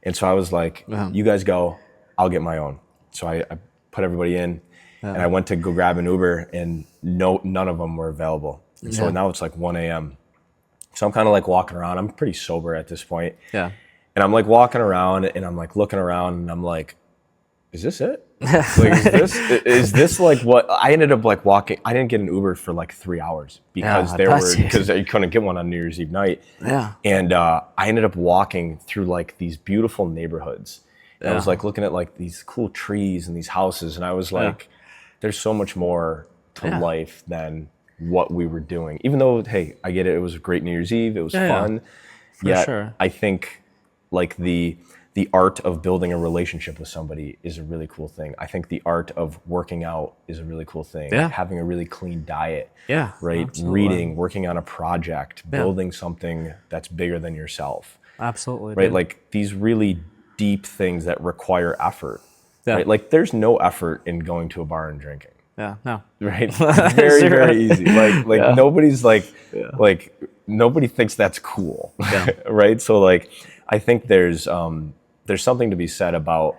And so I was like, you guys go, I'll get my own. So I put everybody in. And I went to go grab an Uber, and none of them were available. And so now it's like 1 a.m. So I'm kind of like walking around. I'm pretty sober at this point. Yeah. And I'm like walking around, and I'm like looking around, and I'm like, is this it? Like, is this like what I ended up like walking? I didn't get an Uber for like 3 hours because because you couldn't get one on New Year's Eve night. Yeah. And I ended up walking through like these beautiful neighborhoods. And I was like looking at like these cool trees and these houses, and I was like, there's so much more to life than what we were doing. Even though, hey, I get it. It was a great New Year's Eve. It was fun. For sure. I think like the art of building a relationship with somebody is a really cool thing. I think the art of working out is a really cool thing. Yeah. Having a really clean diet. Yeah. Right. Absolutely. Reading, working on a project, building something that's bigger than yourself. Absolutely. Right. Dude. Like these really deep things that require effort. Yeah. Right? Like there's no effort in going to a bar and drinking. Yeah, no. Right? Very, very easy. Like nobody's like nobody thinks that's cool. Yeah. Right? So like I think there's something to be said about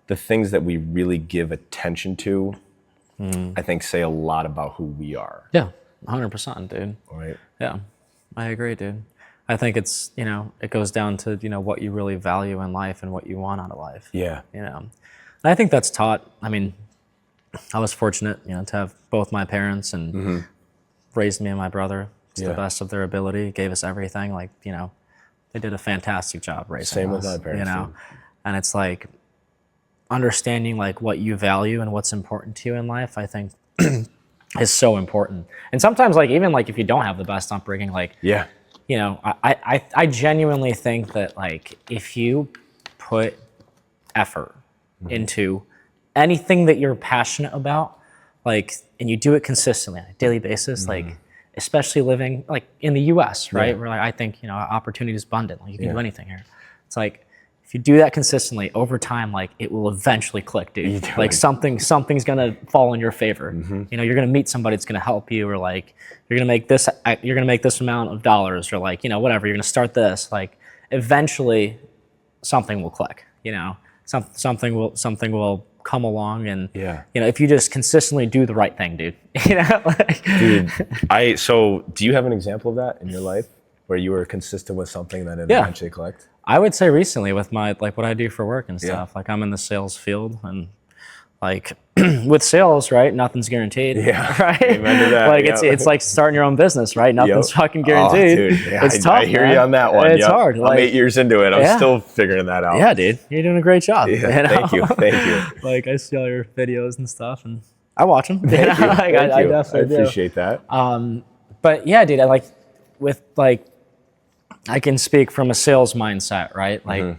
the things that we really give attention to. I think say a lot about who we are. Yeah, 100%, dude. Right. Yeah, I agree, dude. I think it's, it goes down to, what you really value in life and what you want out of life. Yeah. And I think that's taught. I mean, I was fortunate, to have both my parents and raised me and my brother to the best of their ability, gave us everything. Like, they did a fantastic job raising us. Same with my parents. And it's like, understanding like what you value and what's important to you in life, I think is so important. And sometimes like even like if you don't have the best upbringing, like Yeah. you know, I genuinely think that like if you put effort into anything that you're passionate about, like, and you do it consistently on a daily basis, like especially living like in the US, right? Where like, I think, you know, opportunity is abundant. Like you can do anything here. It's like, if you do that consistently over time, like it will eventually click, dude. Like something's gonna fall in your favor. You know, you're gonna meet somebody that's gonna help you, or like you're gonna make this amount of dollars, or like, you know, whatever. You're gonna start this. Like eventually, something will click. You know, something will come along, and you know, if you just consistently do the right thing, dude. You know, like, dude. So do you have an example of that in your life where you were consistent with something that it eventually clicked? I would say recently with my, like what I do for work and stuff, like I'm in the sales field, and like with sales, right? Nothing's guaranteed. Right? Amen to that. Like it's like starting your own business, right? Nothing's fucking guaranteed. Oh, dude. Yeah, it's tough. I hear you on that one. It's hard. I'm 8 years into it. I'm still figuring that out. Yeah, dude. You're doing a great job. Yeah, you know? Thank you. Like I see all your videos and stuff, and I watch them. Thank you. Like, I definitely appreciate that. But yeah, dude, I like with like, I can speak from a sales mindset, right? Like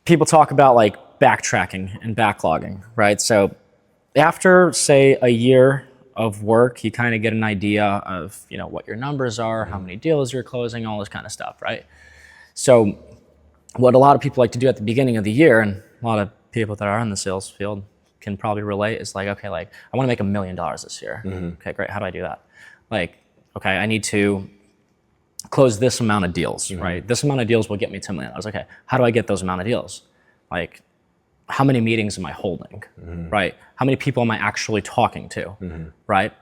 people talk about like backtracking and backlogging, right? So after say a year of work, you kind of get an idea of, you know, what your numbers are, how many deals you're closing, all this kind of stuff, right? So what a lot of people like to do at the beginning of the year, and a lot of people that are in the sales field can probably relate, is like, okay, like I want to make $1 million this year. Okay, great. How do I do that? Like, okay, I need to close this amount of deals, right? This amount of deals will get me $10 million. I was like, okay, how do I get those amount of deals? Like, how many meetings am I holding, right? How many people am I actually talking to, right?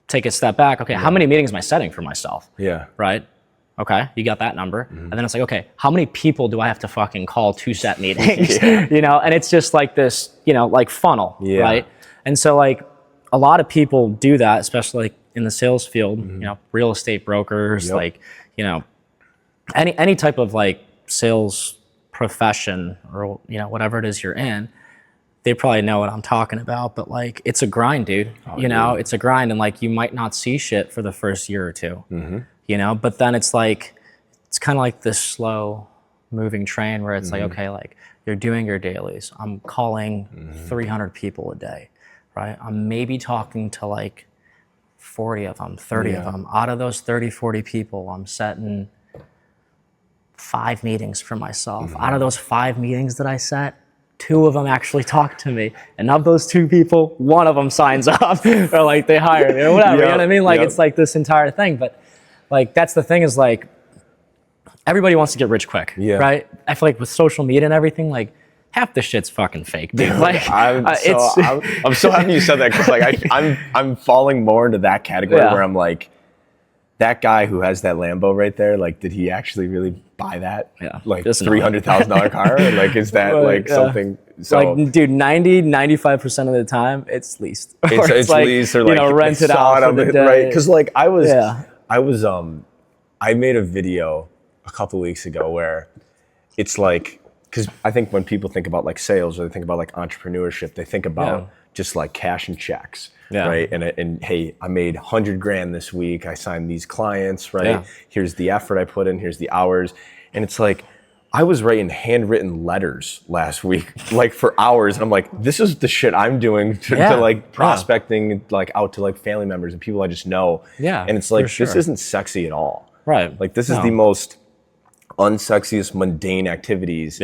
Take a step back. Okay, how many meetings am I setting for myself? Right? Okay, you got that number. And then it's like, okay, how many people do I have to fucking call to set meetings? You know, and it's just like this, you know, like funnel, right? And so like a lot of people do that, especially like in the sales field, you know, real estate brokers, like, you know, any type of like sales profession, or, you know, whatever it is you're in, they probably know what I'm talking about. But like, it's a grind, dude. You know, it's a grind, and like you might not see shit for the first year or two, you know, but then it's like, it's kind of like this slow moving train where it's like, okay, like you're doing your dailies. I'm calling 300 people a day, right? I'm maybe talking to like 40 of them, 30 of them. Out of those 30, 40 people, I'm setting 5 meetings for myself. Out of those 5 meetings that I set, 2 of them actually talk to me. And of those 2 people, 1 of them signs up or like they hire me or whatever. You know what I mean? Like it's like this entire thing. But like, that's the thing, is like, everybody wants to get rich quick, right? I feel like with social media and everything, like half the shit's fucking fake, dude. Like, I'm so happy you said that, because like I'm falling more into that category where I'm like, that guy who has that Lambo right there, like, did he actually really buy that? Like $300,000 car? Like, is that like something? So like, dude, 95% of the time it's leased. It's like, leased, or like, you know, rented out for the day. Right? Because like I made a video a couple weeks ago where it's like, because I think when people think about like sales, or they think about like entrepreneurship, they think about just like cash and checks, right? And hey, I made $100,000 this week. I signed these clients, right? Here's the effort I put in. Here's the hours. And it's like, I was writing handwritten letters last week, like for hours. And I'm like, this is the shit I'm doing to like prospecting, like out to like family members and people I just know. And it's like, this isn't sexy at all. Right. Like, this is the most unsexiest, mundane activities.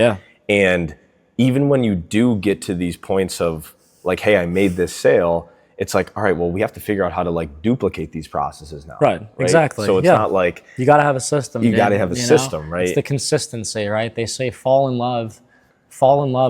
And even when you do get to these points of like, hey, I made this sale, it's like, all right, well, we have to figure out how to like duplicate these processes now. Right? Exactly. So it's not like, you got to have a system. You got to have a system, right? It's the consistency, right? They say fall in love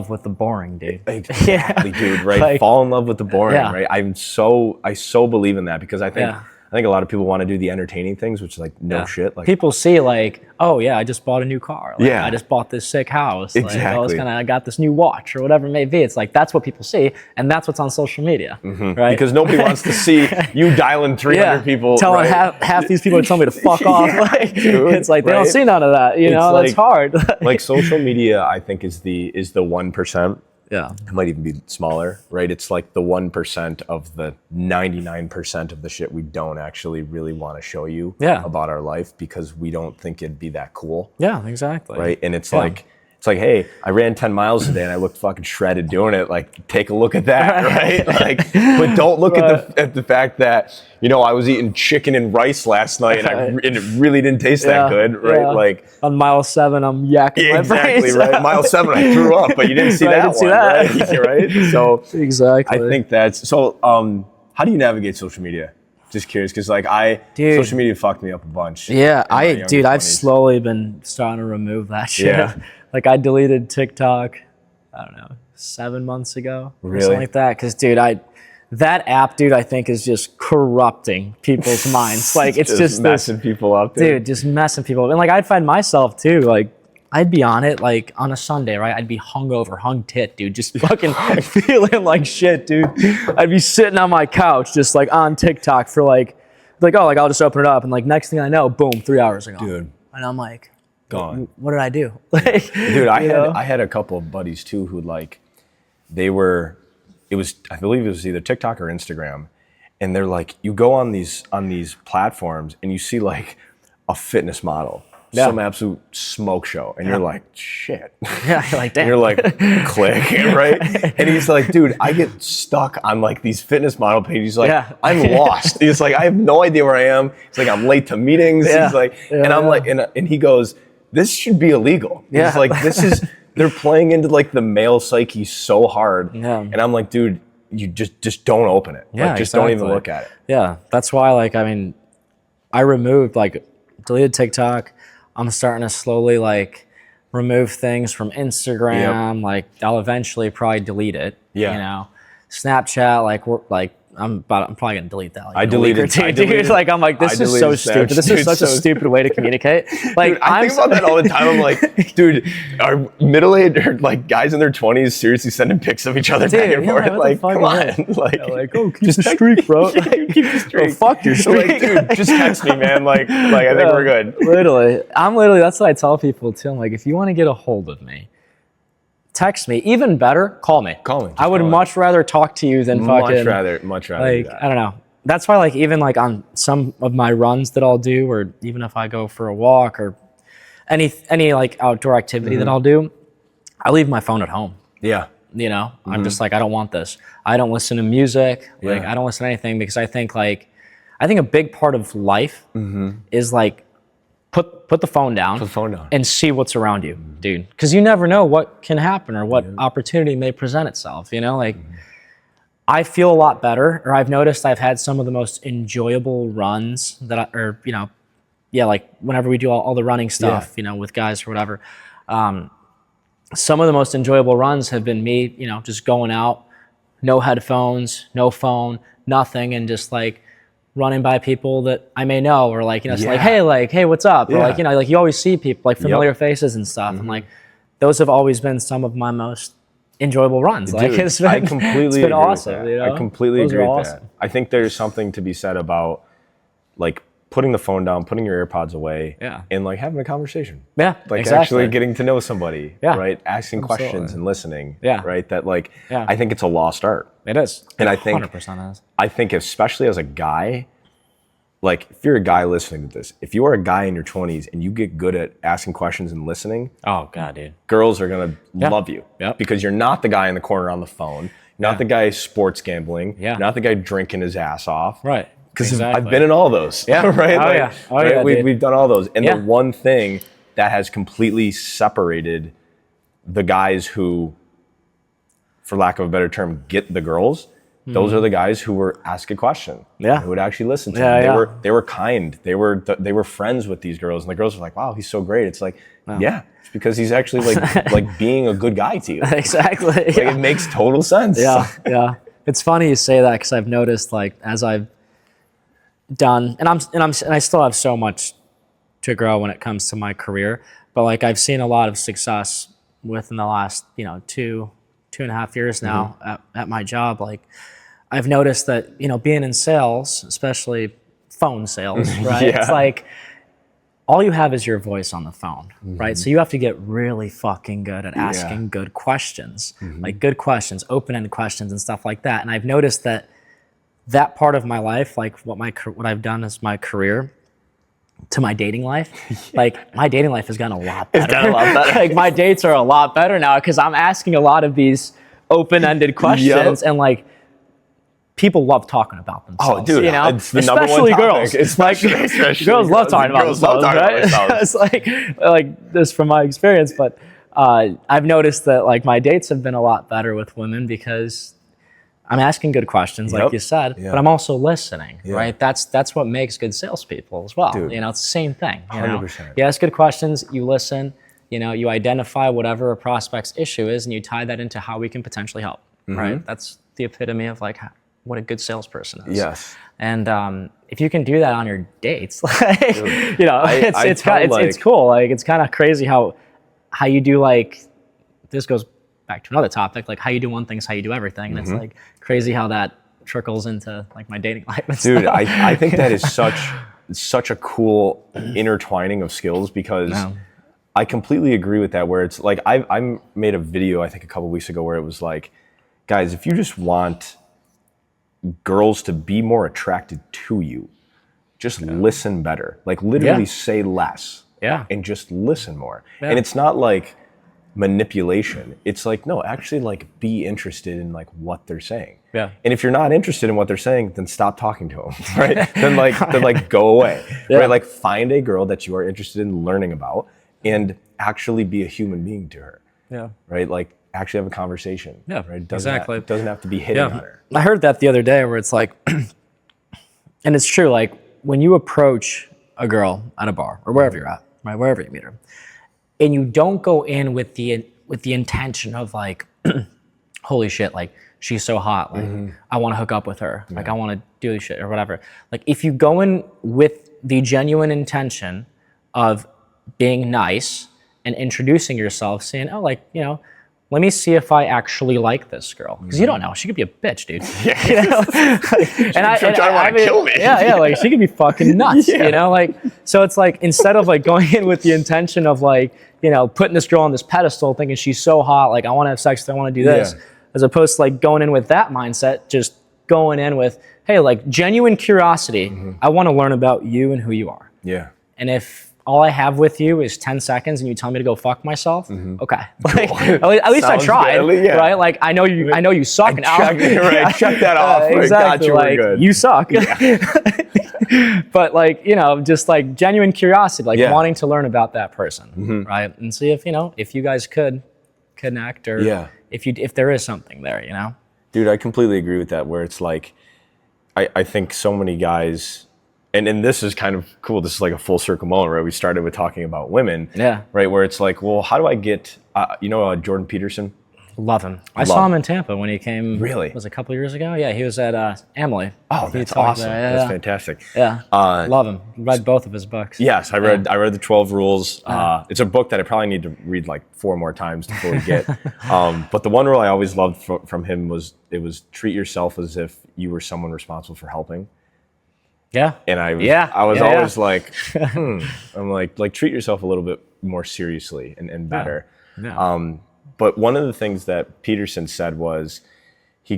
with the boring, dude. Exactly, dude, right? Like, fall in love with the boring, right? I so believe in that, because I think I think a lot of people want to do the entertaining things, which is like no shit. Like people see like, oh yeah, I just bought a new car. Like, I just bought this sick house. Exactly. Like, I got this new watch or whatever it may be. It's like that's what people see, and that's what's on social media, right? Because nobody wants to see you dialing 300 people. Telling half these people are telling me to fuck off. Like, dude, it's like they don't see none of that. You know, that's hard. Like social media, I think is the 1%. Yeah. It might even be smaller, right? It's like the 1% of the 99% of the shit we don't actually really want to show you about our life because we don't think it'd be that cool. Yeah, exactly. Right? And it's like, hey, I ran 10 miles today and I looked fucking shredded doing it. Like, take a look at that, right? Like, but don't look at the fact that, you know, I was eating chicken and rice last night and it really didn't taste that good, right? Yeah. Like on mile 7, I'm yakking my brains. Exactly, right? Mile 7, I threw up, but you didn't see that one, right? So exactly. I think that's so. How do you navigate social media? Just curious, because like social media fucked me up a bunch. Yeah, I've slowly been starting to remove that shit. Yeah. Like I deleted TikTok, I don't know, 7 months ago or something like that. Because that app, dude, I think is just corrupting people's minds. Like it's just messing people up, dude. Just messing people up. And like I'd find myself too, like I'd be on it like on a Sunday, right? I'd be hungover, hung tit, dude, just fucking feeling like shit, dude. I'd be sitting on my couch just like on TikTok for like I'll just open it up and like next thing I know, boom, 3 hours ago. Dude. And I'm like, gone. What did I do? Like, dude, I had a couple of buddies too who like I believe it was either TikTok or Instagram, and they're like, you go on these platforms and you see like a fitness model, some absolute smoke show, and you're like, shit. Yeah, you're like, damn. And you're like, click, right? And he's like, dude, I get stuck on like these fitness model pages. He's like, I'm lost. He's like, I have no idea where I am. He's like, I'm late to meetings. He's like, and I'm like, and he goes, this should be illegal. He's like, they're playing into like the male psyche so hard. Yeah. And I'm like, dude, you just don't open it. Yeah, like, just don't even look at it. Yeah, that's why I deleted TikTok. I'm starting to slowly like remove things from Instagram. Yep. Like I'll eventually probably delete it. Yeah. You know, Snapchat, I'm probably gonna delete that. Like, I deleted. Dude, like I'm like, this is so stupid. This is such a stupid way to communicate. Like dude, I think about that all the time. I'm like, dude, are middle-aged or like guys in their 20s seriously sending pics of each other back and forth? Like, come on, like, oh, keep the streak, bro. Keep the streak. Oh, fuck your streak. Like, dude, just text me, man. Like I think we're good. Literally, that's what I tell people too. I'm like, if you want to get a hold of me, text me. Even better, call me. I would much rather talk to you than fucking. Much rather. Like, do that. I don't know. That's why, like, even like on some of my runs that I'll do, or even if I go for a walk or any like outdoor activity that I'll do, I leave my phone at home. Yeah. You know, I'm just like, I don't want this. I don't listen to music. Like, I don't listen to anything because I think a big part of life is like, put the phone down. And see what's around you, dude. Because you never know what can happen or what opportunity may present itself. You know, like I feel a lot better, or I've noticed I've had some of the most enjoyable runs like whenever we do all the running stuff, you know, with guys or whatever. Some of the most enjoyable runs have been me, you know, just going out, no headphones, no phone, nothing, and just like running by people that I may know, or like, you know, it's like, hey, what's up? Or like, you know, like you always see people, like familiar faces and stuff. And like, those have always been some of my most enjoyable runs. Dude, like it's been, I completely agree awesome. with that. You know? I completely agree with that. I think there's something to be said about like putting the phone down, putting your AirPods away, and like having a conversation. Yeah, like actually getting to know somebody, right? Asking questions and listening, right? That like, I think it's a lost art. It is. And I think 100% is. I think especially as a guy, like if you're a guy listening to this, if you are a guy in your 20s and you get good at asking questions and listening, oh god, dude, girls are gonna love you because you're not the guy in the corner on the phone, not the guy sports gambling, not the guy drinking his ass off, right? Because I've been in all those, right? We've done all those, and the one thing that has completely separated the guys who, for lack of a better term, get the girls. Those are the guys who were ask a question. Who would actually listen to them. They were kind. They were friends with these girls, and the girls were like, "Wow, he's so great." It's like, it's because he's actually like being a good guy to you. Exactly. Like it makes total sense. Yeah. It's funny you say that because I've noticed like as I've done, and I still have so much to grow when it comes to my career. But like I've seen a lot of success within the last 2.5 years now at my job. Like I've noticed that being in sales, especially phone sales, right? Yeah. It's like all you have is your voice on the phone, right? So you have to get really fucking good at asking good questions, like good questions, open-ended questions and stuff like that. And I've noticed that part of my life, like what I've done as my career to my dating life, like my dating life has gotten a lot better. It's gotten a lot better. Like my dates are a lot better now because I'm asking a lot of these open-ended questions and like people love talking about themselves. Oh, dude, it's the especially number one girls. topic. Especially Girls love talking about themselves, right? Themselves. It's like this from my experience, but I've noticed that like my dates have been a lot better with women because I'm asking good questions, like you said, but I'm also listening, right? That's what makes good salespeople as well. Dude, it's the same thing. 100%. You ask good questions, you listen, you identify whatever a prospect's issue is, and you tie that into how we can potentially help, right? That's the epitome of like what a good salesperson is. Yes. And if you can do that on your dates, like, Dude, it's cool. Like it's kind of crazy how you do like, this goes back to another topic, like how you do one thing is how you do everything. And it's like crazy how that trickles into like my dating life. Dude, I think that is such a cool intertwining of skills because I completely agree with that, where it's like, I made a video, I think a couple weeks ago, where it was like, guys, if you just want girls to be more attracted to you, just listen better. Like literally say less and just listen more. And it's not like manipulation. It's like, no, actually like be interested in like what they're saying. Yeah. And if you're not interested in what they're saying, then stop talking to them, right? then go away, right? Like find a girl that you are interested in learning about and actually be a human being to her. Yeah. Right? Like actually have a conversation. Yeah, right? It doesn't have to be hitting on her. I heard that the other day where it's like, and it's true, like when you approach a girl at a bar or wherever you're at, right, wherever you meet her, and you don't go in with the intention of like, holy shit, like she's so hot, like I want to hook up with her, like I want to do this shit or whatever. Like if you go in with the genuine intention of being nice and introducing yourself, saying, oh, like, let me see if I actually like this girl, because you don't know, she could be a bitch, dude. And I want to kill me. Like she could be fucking nuts, like, so it's like, instead of like going in with the intention of like, putting this girl on this pedestal, thinking she's so hot, like I want to have sex with her, I want to do this, as opposed to like going in with that mindset, just going in with, hey, like genuine curiosity. I want to learn about you and who you are. Yeah. And if all I have with you is 10 seconds and you tell me to go fuck myself, okay. Like, at least I tried, right? Like I know you suck now. Check that off. Exactly. Like you suck. But like, just like genuine curiosity, like wanting to learn about that person, right? And see if, if you guys could connect or if there is something there, Dude, I completely agree with that, where it's like, I think so many guys, and this is kind of cool. This is like a full circle moment, where we started with talking about women, right? Where it's like, well, how do I get, Jordan Peterson? Love him. I saw him in Tampa when he came. Really? Was it a couple years ago? Yeah, he was at Emily. Oh, that's awesome. That's fantastic. Yeah, love him. Read both of his books. Yes, I read the 12 Rules. It's a book that I probably need to read like 4 more times to fully get. But the one rule I always loved from him was treat yourself as if you were someone responsible for helping. Yeah. And I was always like, I'm like treat yourself a little bit more seriously and better. Yeah. But one of the things that Peterson said was, he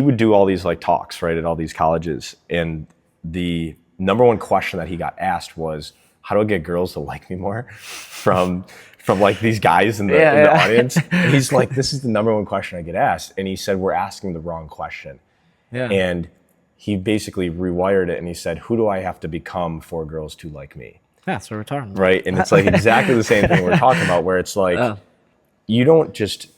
would do all these like talks, right, at all these colleges. And the number one question that he got asked was, how do I get girls to like me more from like these guys in the audience? And he's like, this is the number one question I get asked. And he said, we're asking the wrong question. Yeah. And he basically rewired it and he said, who do I have to become for girls to like me? That's what we're talking about. Right. And it's like exactly the same thing we're talking about, where it's like, you don't just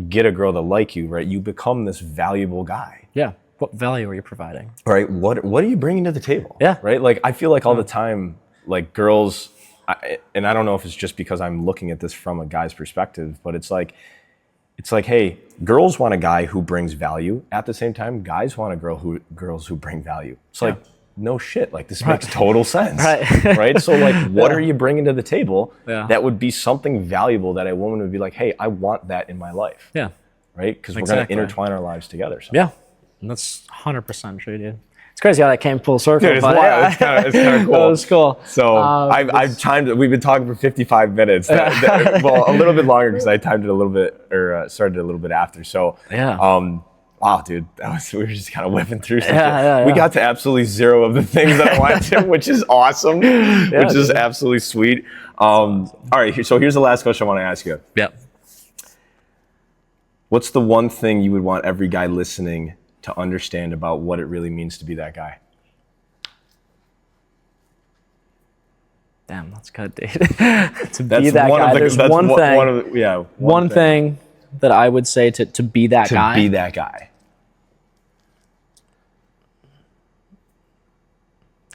get a girl to like you, right? You become this valuable guy. Yeah. What value are you providing? Right. What are you bringing to the table? Yeah. Right. Like I feel like all the time, like girls, and I don't know if it's just because I'm looking at this from a guy's perspective, but it's like, hey, girls want a guy who brings value. At the same time, guys want girls who bring value. It's like no shit, like this makes total sense. Right. Right? So like, what are you bringing to the table Yeah. that would be something valuable that a woman would be like, hey, I want that in my life. Yeah. Right? Because we're going to intertwine our lives together. So. Yeah. And that's 100% true, dude. It's crazy how that came full circle. Dude, it's wild. It's kind of cool. That was cool. So I've timed it. We've been talking for 55 minutes. Well, a little bit longer because I timed it a little bit, or started a little bit after. So yeah. Wow, dude, we were just kind of whipping through stuff. Yeah. We got to absolutely zero of the things that I wanted to, which is awesome, which is absolutely sweet. Awesome. All right, so here's the last question I want to ask you. Yep. What's the one thing you would want every guy listening to understand about what it really means to be that guy? Damn, that's good, dude. To be that guy, there's one thing. One thing that I would say to be that guy. To be that guy.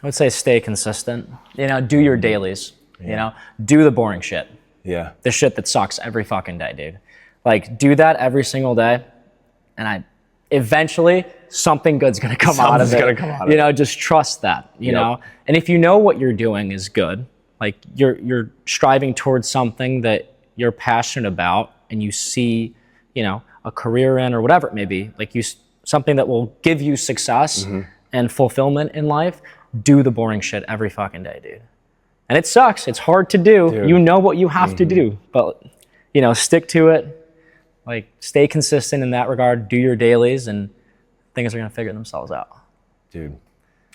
I would say stay consistent. You know, do your dailies. Yeah. You know, do the boring shit. Yeah. The shit that sucks every fucking day, dude. Like, do that every single day, and eventually something good's gonna come out of it. Gonna come out of you know, just trust that. You know, and if you know what you're doing is good, like you're striving towards something that you're passionate about, and you see, you know, a career in or whatever it may be, like something that will give you success and fulfillment in life. Do the boring shit every fucking day, dude. And it sucks. It's hard to do. Dude. You know what you have to do, but you know, stick to it. Like, stay consistent in that regard. Do your dailies, and things are gonna figure themselves out. Dude,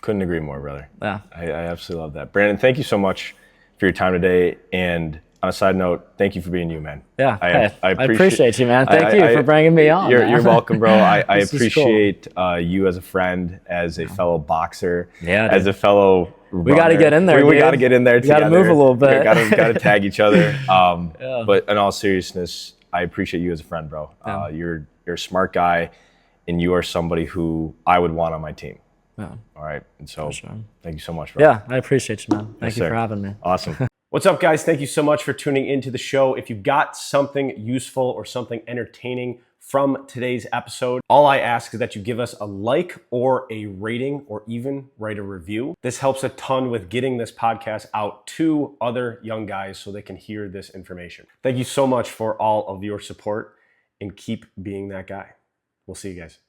couldn't agree more, brother. Yeah, I absolutely love that. Brandon, thank you so much for your time today. And on a side note, thank you for being you, man. Yeah, I appreciate you, man. Thank you for bringing me on. You're welcome, bro. I appreciate you as a friend, as a fellow boxer, as a fellow runner. We got to get in there. We got to get in there together. We got to move a little bit. Got to tag each other. But in all seriousness, I appreciate you as a friend, bro. You're a smart guy, and you are somebody who I would want on my team. Yeah. All right. And so thank you so much, bro. Yeah, I appreciate you, man. Thank you for having me. Awesome. What's up, guys? Thank you so much for tuning into the show. If you got something useful or something entertaining from today's episode, all I ask is that you give us a like or a rating, or even write a review. This helps a ton with getting this podcast out to other young guys so they can hear this information. Thank you so much for all of your support, and keep being that guy. We'll see you guys.